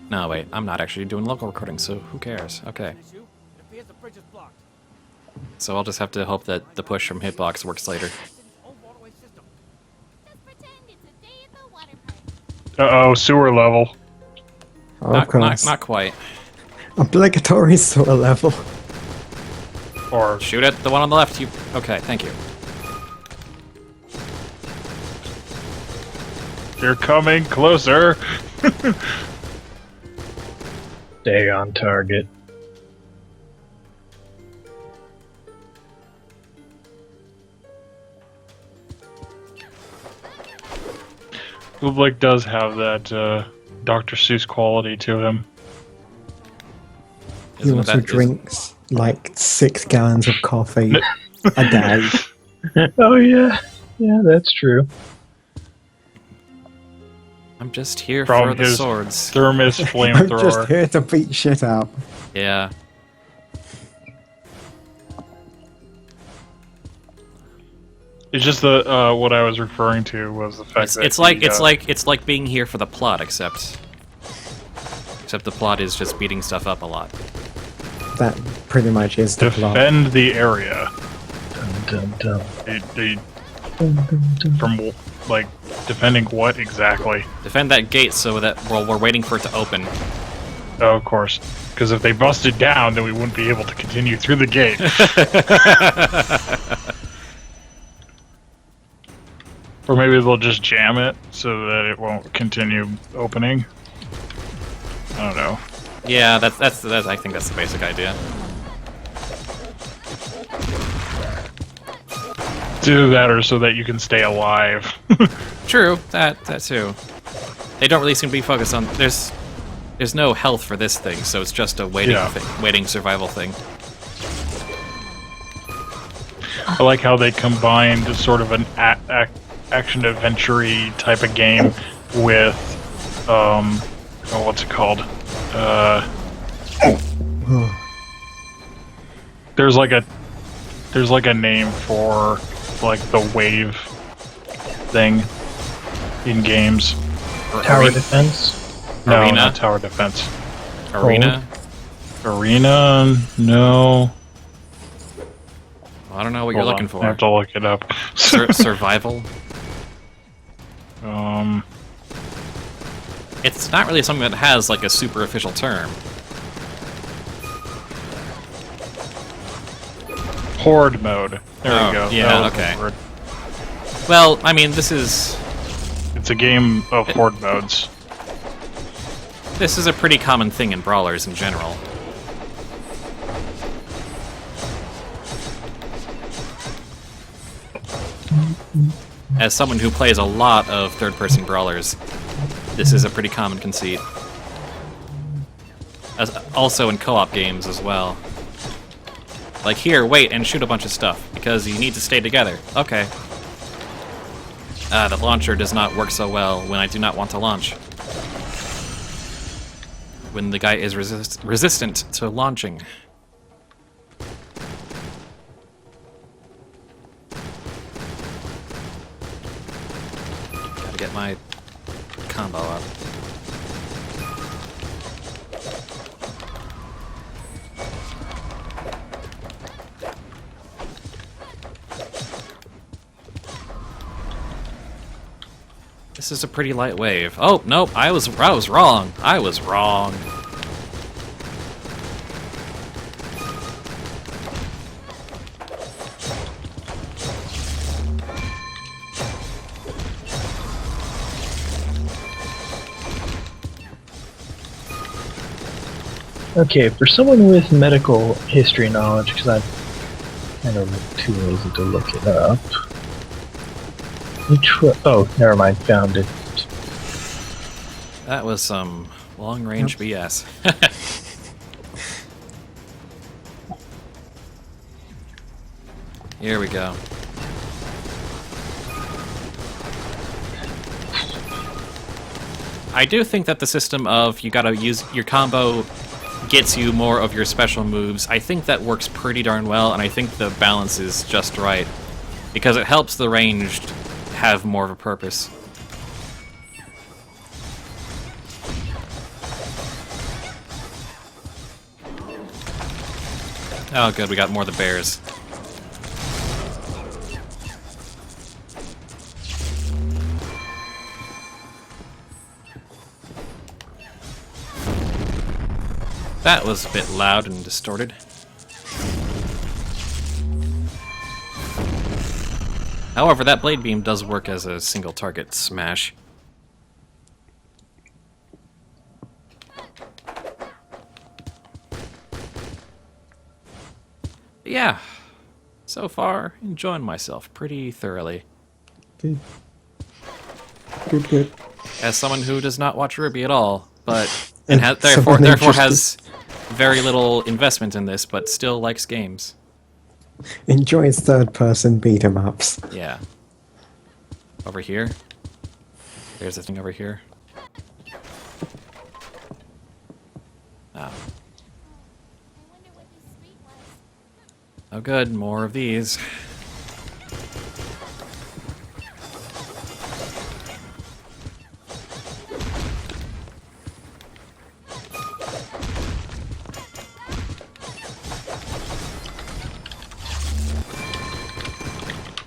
No, wait, I'm not actually doing local recording, so who cares? Okay. So I'll just have to hope that the push from Hitbox works later. Just pretend it's a day at the water park. Uh-oh, sewer level. Oh, of course. Not quite. Obligatory sort of level. Or Shoot at the one on the left. Okay, thank you. you're coming closer. Stay on target. Bublik does have that Dr. Seuss quality to him. He Isn't also that- drinks like 6 gallons of coffee a day. Oh yeah, yeah, that's true. I'm just here From for the his swords. Thermos I'm just flamethrower. here to beat shit up. Yeah. It's just the what I was referring to was the fact that It's like being here for the plot, except the plot is just beating stuff up a lot. That pretty much is the plot. defend the area. Dum, dum, They dum, dum, dum. from like defending what exactly? Defend that gate so that we're waiting for it to open. Oh, of course. Because if they busted down, then we wouldn't be able to continue through the gate. Or maybe they'll just jam it so that it won't continue opening. I don't know. Yeah, that's I think that's the basic idea. Do that or so that you can stay alive. True, that too. They don't really seem to be focused on there's no health for this thing, so it's just a waiting survival thing. I like how they combined sort of an action adventure-y type of game with what's it called? There's like a name for like the wave thing in games. Tower defense. No, Arena? not tower defense. Arena? Arena? No. I don't know what you're Hold looking on, for. I have to look it up. Survival? Um, It's not really something that has like a super official term. Horde mode. There Oh, we go. yeah, That was the okay. word. Well, I mean, this is It's a game of horde modes. a pretty common thing in brawlers in general. As someone who plays a lot of third-person brawlers, this is a pretty common conceit. Also in co-op games as well. Like here, wait and shoot a bunch of stuff, because you need to stay together. Okay. The launcher does not work so well when I do not want to launch. When the guy is resistant to launching. Gotta get my combo up. This is a pretty light wave. Oh, nope, I was wrong. I was wrong. Okay, for someone with medical history knowledge, because I'm kind of too lazy to look it up. Oh, never mind, found it. That was some long-range BS. Here we go. I do think that the system of you gotta use your combo gets you more of your special moves. I think that works pretty darn well, and I think the balance is just right. Because it helps the ranged have more of a purpose. Oh good, we got more of the bears. That was a bit loud and distorted. However, that blade beam does work as a single target smash. Yeah, so far, enjoying myself pretty thoroughly. Good. Good. As someone who does not watch RWBY at all, but And therefore someone interested. has very little investment in this, but still likes games. Enjoys third-person beat-em-ups. Yeah. Over here. There's the thing over here. Oh. I wonder what this street was. Oh good, more of these.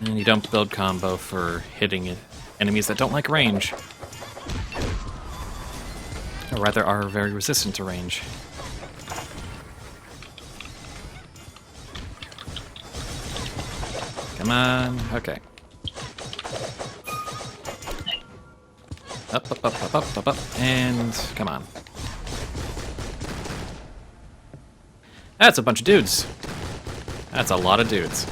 And you don't build combo for hitting enemies that don't like range. Or rather, are very resistant to range. Come on. Okay. Up, up, up, up, up, up, up, and come on. That's a bunch of dudes. That's a lot of dudes.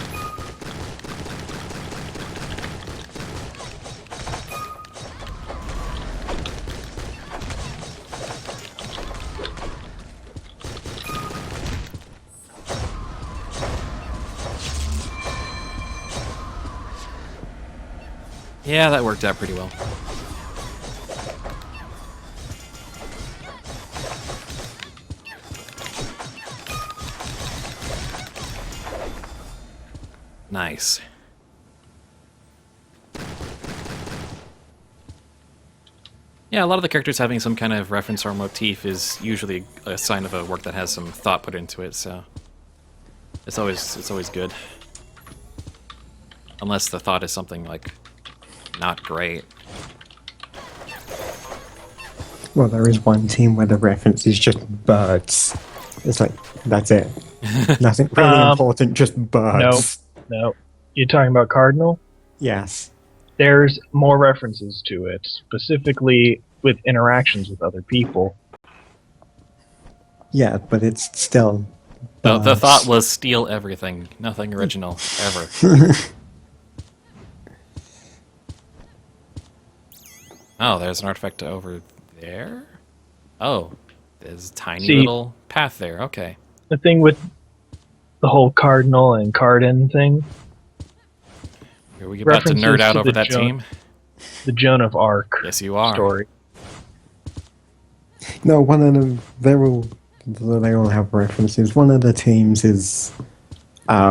Yeah, that worked out pretty well. Nice. Yeah, a lot of the characters having some kind of reference or motif is usually a sign of a work that has some thought put into it, so it's always good. Unless the thought is something like not great. Well, there is one team where the reference is just birds. It's like, that's it. Nothing really important, just birds. No. You're talking about Cardinal? Yes. There's more references to it, specifically with interactions with other people. Yeah, but it's still The birds. thought was steal everything. Nothing original, ever. Oh, there's an artifact over there? Oh, there's a tiny little path there. Okay. The thing with the whole Cardinal and Cardin thing, Are we about to References nerd out to over the that team? the Joan of Arc Yes, you are. story. No, one of them, they all have references. One of the teams is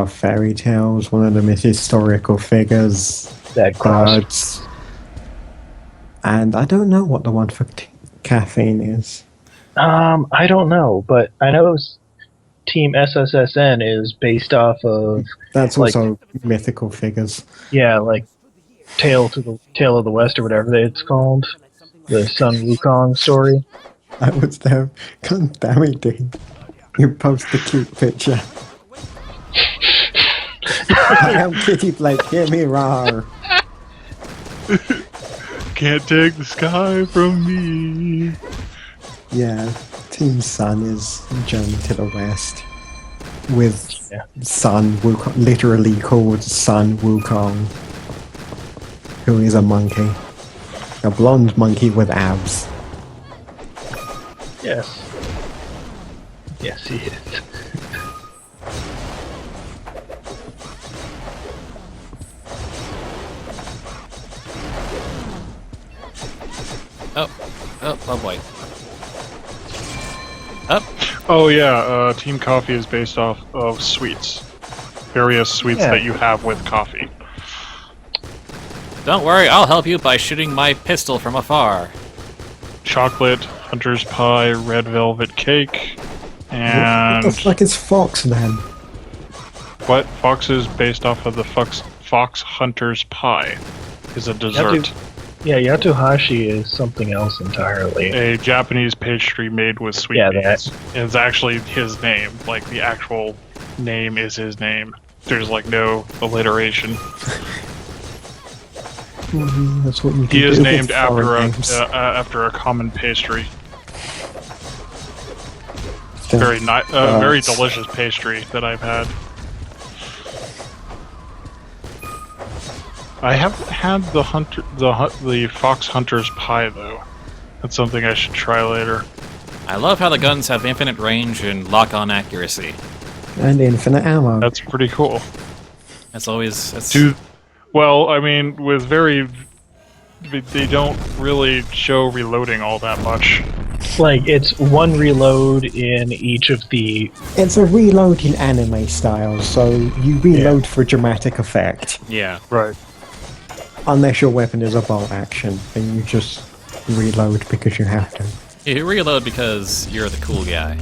fairy tales, one of them is historical figures, That cross. birds. And I don't know what the one for caffeine is. I don't know, but I know Team SSSN is based off of That's like- also mythical figures. like Tale of the West or whatever it's called, the Sun Wukong story. I was there. God damn it, dude. You post the cute picture. I am Kitty Blake, hear me roar. Can't take the sky from me. Yeah, Team Sun is Journey to the West. With Sun Wukong, literally called Sun Wukong, who is a monkey. A blonde monkey with abs. Yes. Yes, he is. Oh boy. Up. Oh yeah, Team Coffee is based off of sweets. Various sweets Yeah. that you have with coffee. Don't worry, I'll help you by shooting my pistol from afar. Chocolate, hunter's pie, red velvet cake, What and the fuck is Fox then? what? Fox is based off of the Fox Hunter's Pie. Is a dessert. Yeah, Yatohashi is something else entirely. A Japanese pastry made with sweet Yeah, beans. It's actually his name. Like, the actual name is his name. There's, like, no alliteration. That's what you can He is do with named after foreign a, names. after a common pastry. Yeah. Very delicious pastry that I've had. I haven't had the Fox Hunter's Pie though. That's something I should try later. I love how the guns have infinite range and lock-on accuracy. And infinite ammo. That's pretty cool. That's Well, I mean, they don't really show reloading all that much. Like, it's one reload in each of the... It's a reload in anime style, so you reload for dramatic effect. yeah. Right. Unless your weapon is a bolt action, then you just reload because you have to. You reload because you're the cool guy.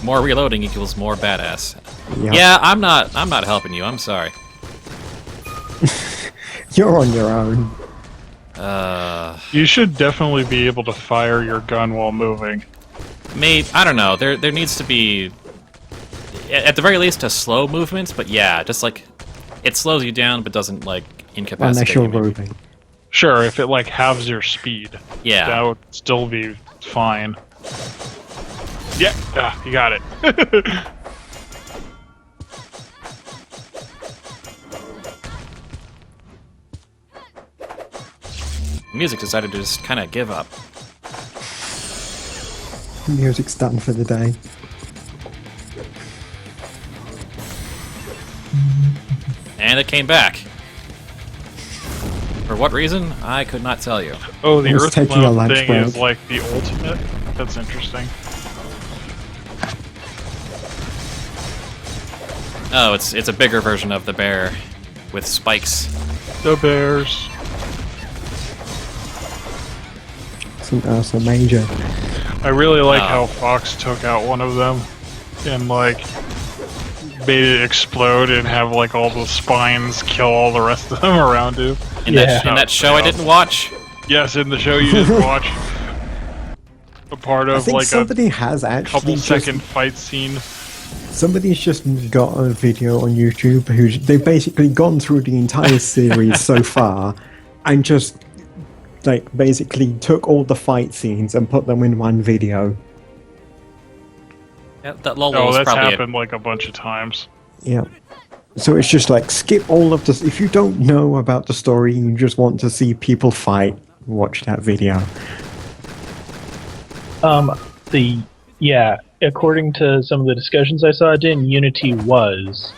More reloading equals more badass. Yep. Yeah, I'm not helping you. I'm sorry. You're on your own. You should definitely be able to fire your gun while moving. I don't know. There needs to be, at the very least, a slow movement. But yeah, just like it slows you down, but doesn't like incapacitate Unless you're you. maybe. roving. Sure, if it like halves your speed, Yeah. that would still be fine. Yeah, you got it. Music decided to just kind of give up. Music's done for the day. And it came back. For what reason? I could not tell you. Oh, the I was Earth taking a mode lunch thing break. is like the ultimate. That's interesting. Oh, it's a bigger version of the bear with spikes. The bears. Some Ursa Major. I really like Oh. how Fox took out one of them and like made it explode and have like all the spines kill all the rest of them around it. In Yeah. that show I didn't watch. Yes, in the show you didn't watch. A part I of think like somebody a has actually couple just, second fight scene. somebody's just got a video on YouTube who they've basically gone through the entire series so far and just like basically took all the fight scenes and put them in one video. Yeah, that Lolo Oh, was that's probably happened like a bunch of times. Yeah. So it's just like skip all of this. If you don't know about the story, you just want to see people fight, watch that video. According to some of the discussions I saw, Unity was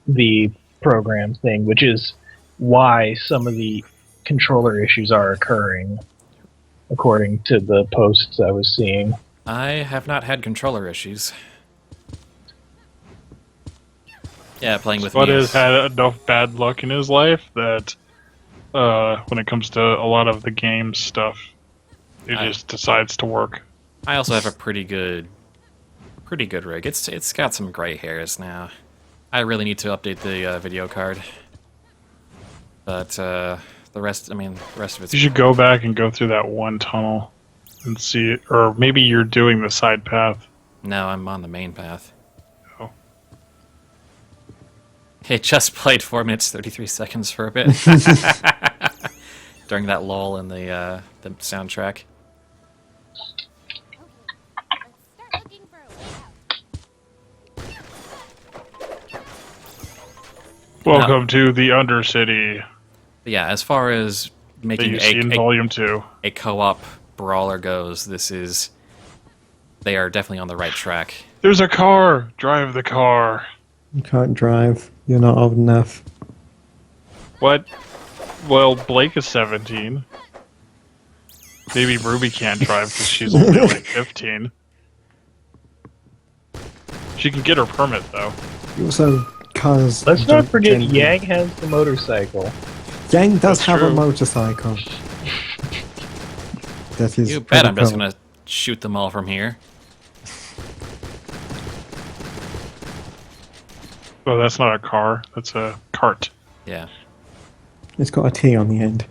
the program thing, which is why some of the controller issues are occurring, according to the posts I was seeing. I have not had controller issues. Yeah, playing with But me has is- had enough bad luck in his life that when it comes to a lot of the game stuff, it just decides to work. I also have a pretty good rig. It's got some gray hairs now. I really need to update the video card. But the rest of it's You should go back and go through that one tunnel and see it, or maybe you're doing the side path. No, I'm on the main path. Oh. It just played 4 minutes 33 seconds for a bit during that lull in the soundtrack. Let's start looking for a way out. Welcome to the Undercity But yeah, as far as that making you see in Volume 2. a co-op brawler goes, they are definitely on the right track. There's a car! Drive the car! You can't drive. You're not old enough. What? Well, Blake is 17. Maybe Ruby can't drive because she's only like 15. She can get her permit, though. Also, cars. Let's not forget generally- Yang has the motorcycle. Yang does That's have a true. motorcycle. That is You bet I'm just pretty gonna shoot them all from here. Oh, that's not a car. That's a cart. Yeah. cool. It's got a T on the end.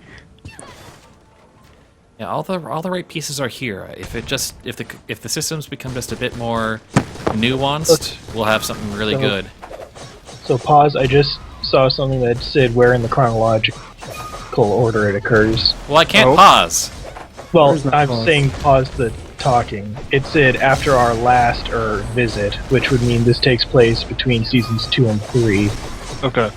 Yeah, all the right pieces are here. If the systems become just a bit more nuanced, we'll have something really So- good. So pause, I just saw something that said where in the chronological order it occurs. Well, I can't Oh. pause. Well, Where's that I'm pause? saying pause the talking. It said after our last visit, which would mean this takes place between seasons 2 and 3, Okay.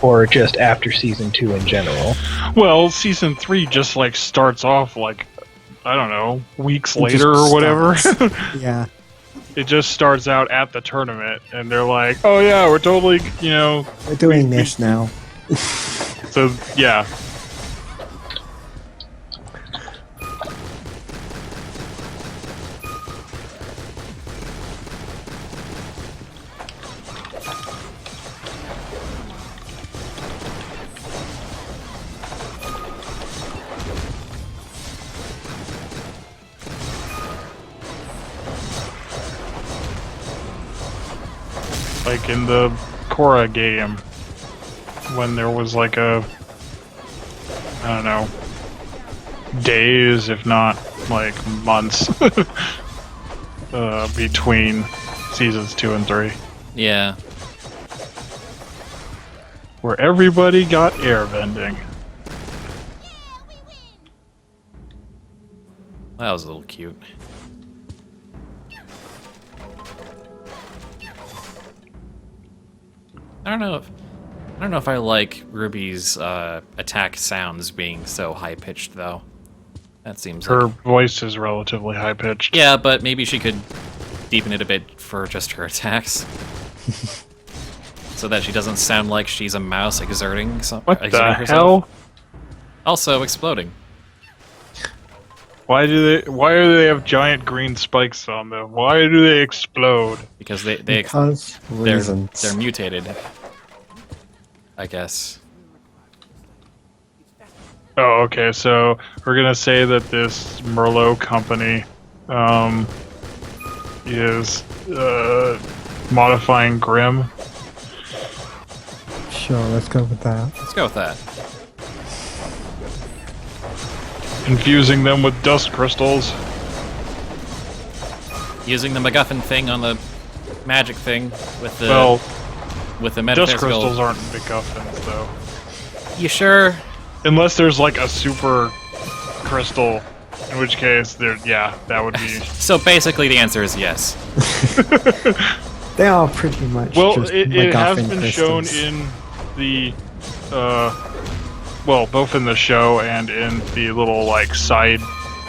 or just after season 2 in general. Well, season 3 just like starts off like, I don't know, weeks It just later or whatever. starts. Yeah. It just starts out at the tournament, and they're like, oh yeah, we're totally, We're doing this now. so yeah. Like in the Korra game, when there was like a I don't know, days, if not like months, between seasons 2 and 3, Yeah. where everybody got airbending. That was a little cute. I don't know if I like Ruby's attack sounds being so high pitched though. That seems Her like... voice is relatively high pitched. Yeah, but maybe she could deepen it a bit for just her attacks. So that she doesn't sound like she's a mouse exerting What the herself. hell? Also exploding. Why do they have giant green spikes on them? Why do they explode? Because they're reasons. they're mutated. I guess. Oh, okay. So we're gonna say that this Merlot company is modifying Grimm. Sure, let's go with that. Let's go with that. Infusing them with dust crystals. Using the MacGuffin thing on the magic thing with the Well, with the dust metaphysical. crystals aren't MacGuffins, though. You sure? Unless there's like a super crystal, in which case, that would be. So basically, the answer is yes. They are pretty much Well, just it has MacGuffin been crystals. shown in the, well, both in the show and in the little like side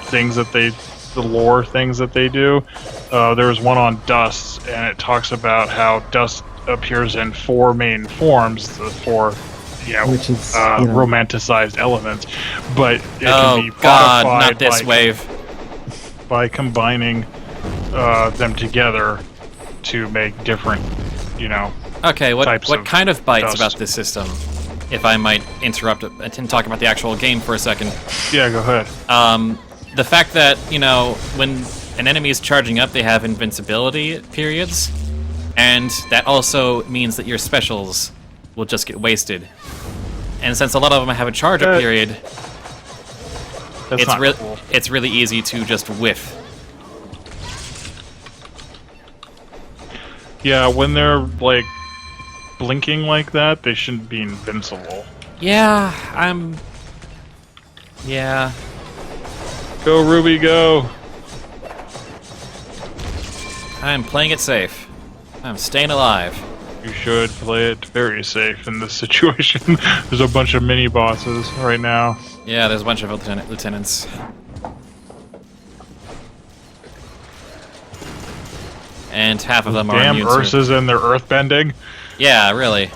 things that the lore things that they do. There was one on dust, and it talks about how dust appears in 4 main forms, the 4, Which is, romanticized elements, but it Oh can be God, modified not this wave. by combining them together to make different, Okay, types what of kind of bites dust. about this system? If I might interrupt and talk about the actual game for a second. Yeah, go ahead. The fact that, when an enemy is charging up, they have invincibility periods, and that also means that your specials will just get wasted. And since a lot of them have a charge-up period, That's it's not cool. it's really easy to just whiff. Yeah, when they're like blinking like that, they shouldn't be invincible. Yeah, Go, Ruby, go! I'm playing it safe. I'm staying alive. You should play it very safe in this situation. There's a bunch of mini bosses right now. Yeah, there's a bunch of lieutenants. And half of them are Damn immune to... Ursa's and their earthbending. Yeah, really.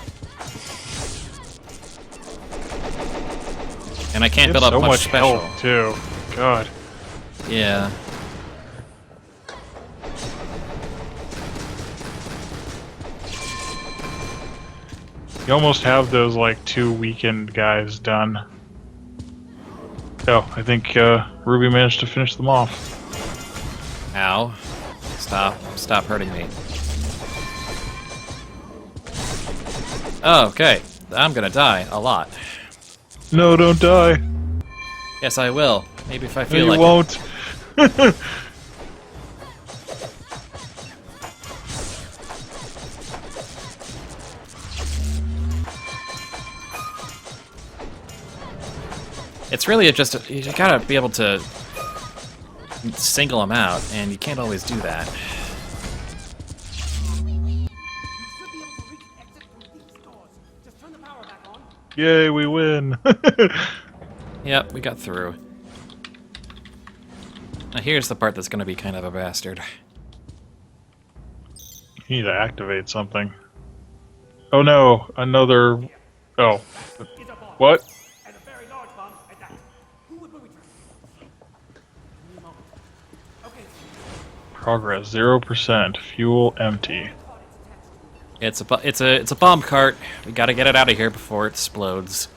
And I can't build up so much much special. health too. God. Yeah. You almost have those like 2 weakened guys done. Oh, I think Ruby managed to finish them off. Ow. Stop hurting me. Oh, okay. I'm gonna die a lot. No, don't die. Yes, I will. Maybe if I No, feel you like won't. It's really just you gotta be able to single them out, and you can't always do that. Yay, we win. Yep, we got through. Now here's the part that's gonna be kind of a bastard. You need to activate something. Oh no, another... Oh. What? Progress 0%. Fuel empty. It's a bomb cart. We gotta get it out of here before it explodes.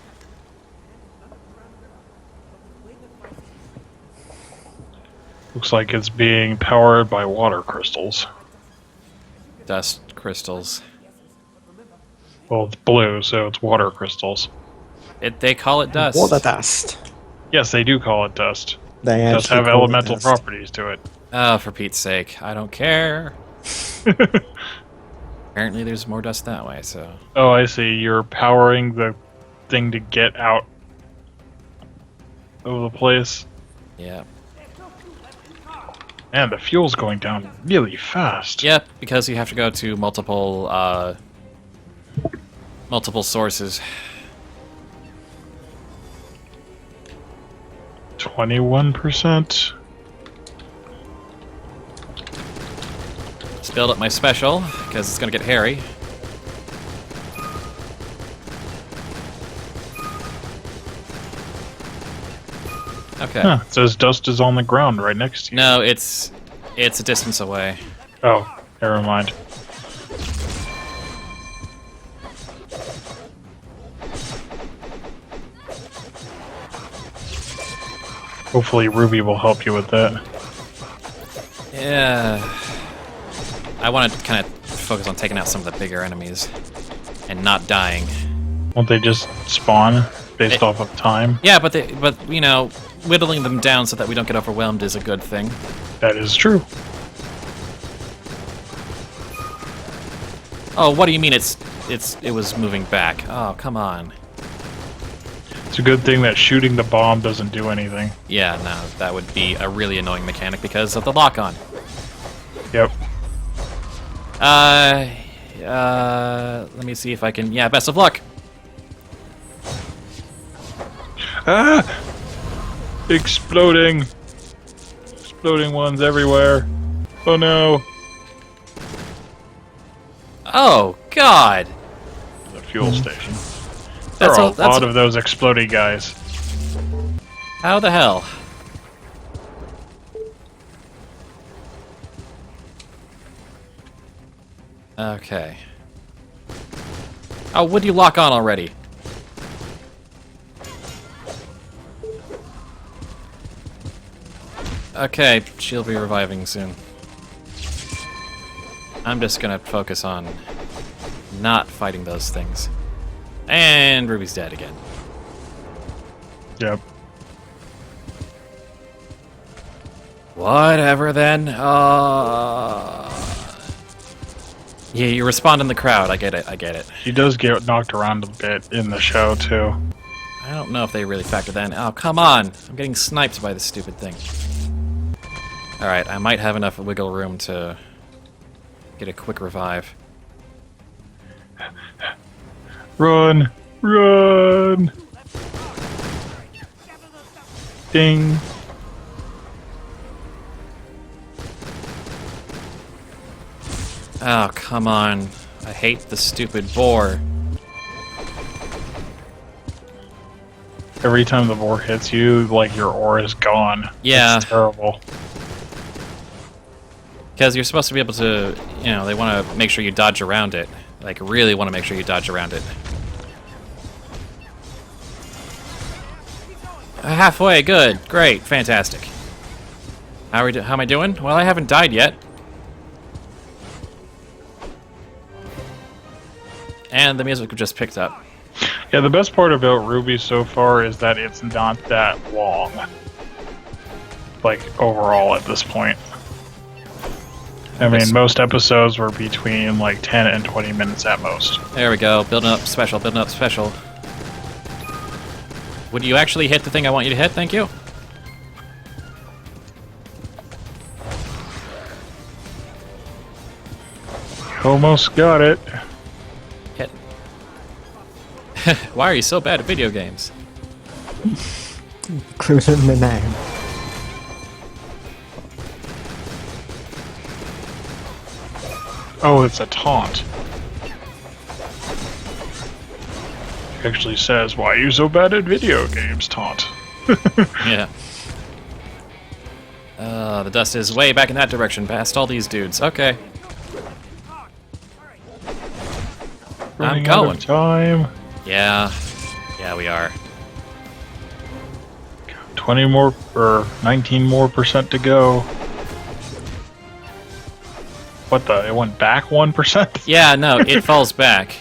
Looks like it's being powered by water crystals. Dust crystals. Well, it's blue, so it's water crystals. They call it dust. Water dust. Yes, they do call it dust. They It does actually have call it elemental dust. properties to it. Oh, for Pete's sake. I don't care. Apparently there's more dust that way, so... Oh, I see. You're powering the thing to get out of the place. Yeah. Man, the fuel's going down really fast. Yep, because you have to go to multiple sources. 21%. Let's build up my special, because it's gonna get hairy. Okay. Huh, it says dust is on the ground right next to you. No, it's a distance away. Oh, never mind. Hopefully Ruby will help you with that. Yeah. I want to kind of focus on taking out some of the bigger enemies and not dying. Won't they just spawn based off of time? Yeah, but you know, whittling them down so that we don't get overwhelmed is a good thing. That is true. Oh, what do you mean it was moving back? Oh, come on. It's a good thing that shooting the bomb doesn't do anything. Yeah, no, that would be a really annoying mechanic because of the lock-on. Yep. Let me see if I can... Yeah, best of luck! Ah! Exploding! Exploding ones everywhere. Oh no! Oh, God! The fuel station. There are a lot of those exploding guys. How the hell? Okay. Oh, would you lock on already? Okay, she'll be reviving soon. I'm just gonna focus on not fighting those things. And Ruby's dead again. Yep. Whatever then. Yeah, you respond in the crowd. I get it. I get it. She does get knocked around a bit in the show, too. I don't know if they really factor that in. Oh, come on! I'm getting sniped by this stupid thing. Alright, I might have enough wiggle room to get a quick revive. Run! Run! Ding! Oh, come on. I hate the stupid boar. Every time the boar hits you, like, your ore is gone. Yeah. It's terrible. Because you're supposed to be able to, you know, they want to make sure you dodge around it. Like, really want to make sure you dodge around it. Halfway, good, great, fantastic. How am I doing? Well, I haven't died yet. And the music just picked up. Yeah, the best part about RWBY so far is that it's not that long. Like, overall at this point. I mean, most episodes were between, like, 10 and 20 minutes at most. There we go, building up special, building up special. Would you actually hit the thing I want you to hit? Thank you. Almost got it. Hit. Why are you so bad at video games? Including the name. Oh, it's a taunt. It actually says, "Why are you so bad at video games?" Taunt. Yeah. The dust is way back in that direction, past all these dudes. Okay. Running out going. of time. Yeah. Yeah, we are. 20 more, or 19 more percent to go. What the? It went back 1%? Yeah, no, it falls back.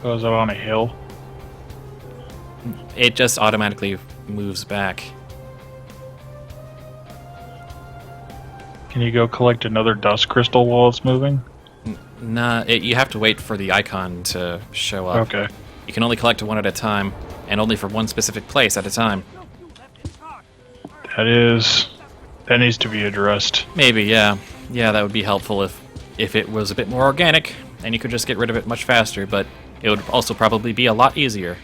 Was it on a hill? It just automatically moves back. Can you go collect another dust crystal while it's moving? Nah, you have to wait for the icon to show up. Okay. You can only collect one at a time, and only for one specific place at a time. That needs to be addressed. Maybe, yeah. Yeah, that would be helpful if it was a bit more organic, and you could just get rid of it much faster, but it would also probably be a lot easier.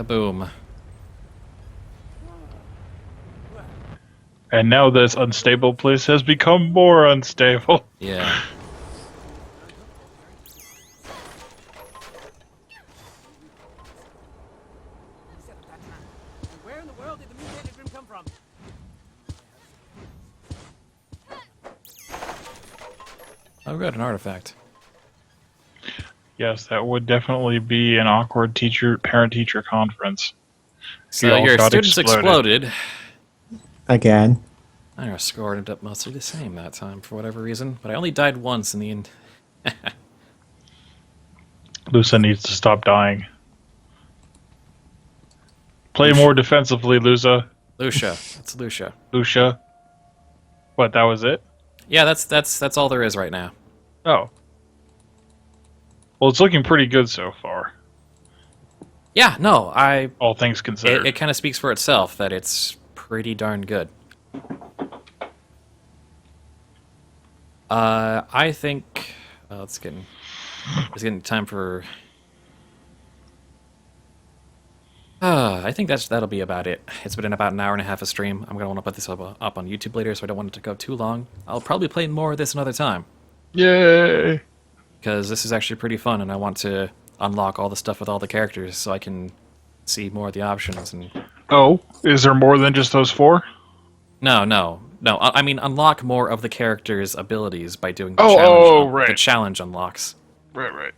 Boom. And now this unstable place has become more unstable. Yeah. Where in the world did the mutated Grimm come from? Oh, good, an artifact. Yes, that would definitely be an awkward parent-teacher conference. So We all your got students exploded. Again. Our score ended up mostly the same that time for whatever reason, but I only died once in the end. Lusa needs to stop dying. Play more defensively, Lusa. Lucia. It's Lucia. Lucia. What, that was it? Yeah, that's all there is right now. Oh. Well, it's looking pretty good so far, Yeah, no, all things considered. it kind of speaks for itself that it's pretty darn good. I think it's getting time for. I think that'll be about it. It's been about an hour and a half of stream. I'm gonna want to put this up on YouTube later, so I don't want it to go too long. I'll probably play more of this another time Yay! because this is actually pretty fun, and I want to unlock all the stuff with all the characters so I can see more of the options. And Oh, is there more than just those 4? no. I mean, unlock more of the characters' abilities by doing the right. the challenge unlocks. Right.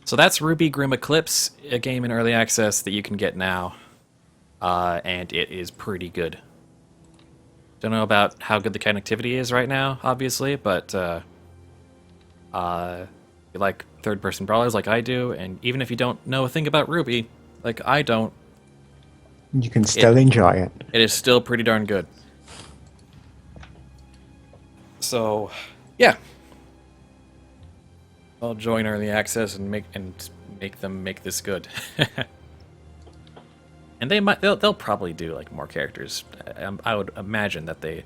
So that's RWBY Grimm Eclipse, a game in early access that you can get now, and it is pretty good. Don't know about how good the connectivity is right now, obviously, but you like third-person brawlers like I do, and even if you don't know a thing about RWBY, like I don't, You can still enjoy it. it is still pretty darn good. So, yeah. I'll join early access and make them make this good. And they'll probably do like more characters. I would imagine that they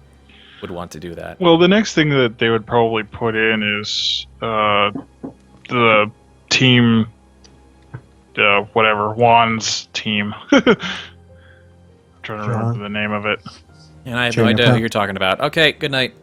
would want to do that. Well, the next thing that they would probably put in is the team, whatever, Juan's team. I'm trying to remember the name of it. And I have no idea who you're talking about. Okay, good night.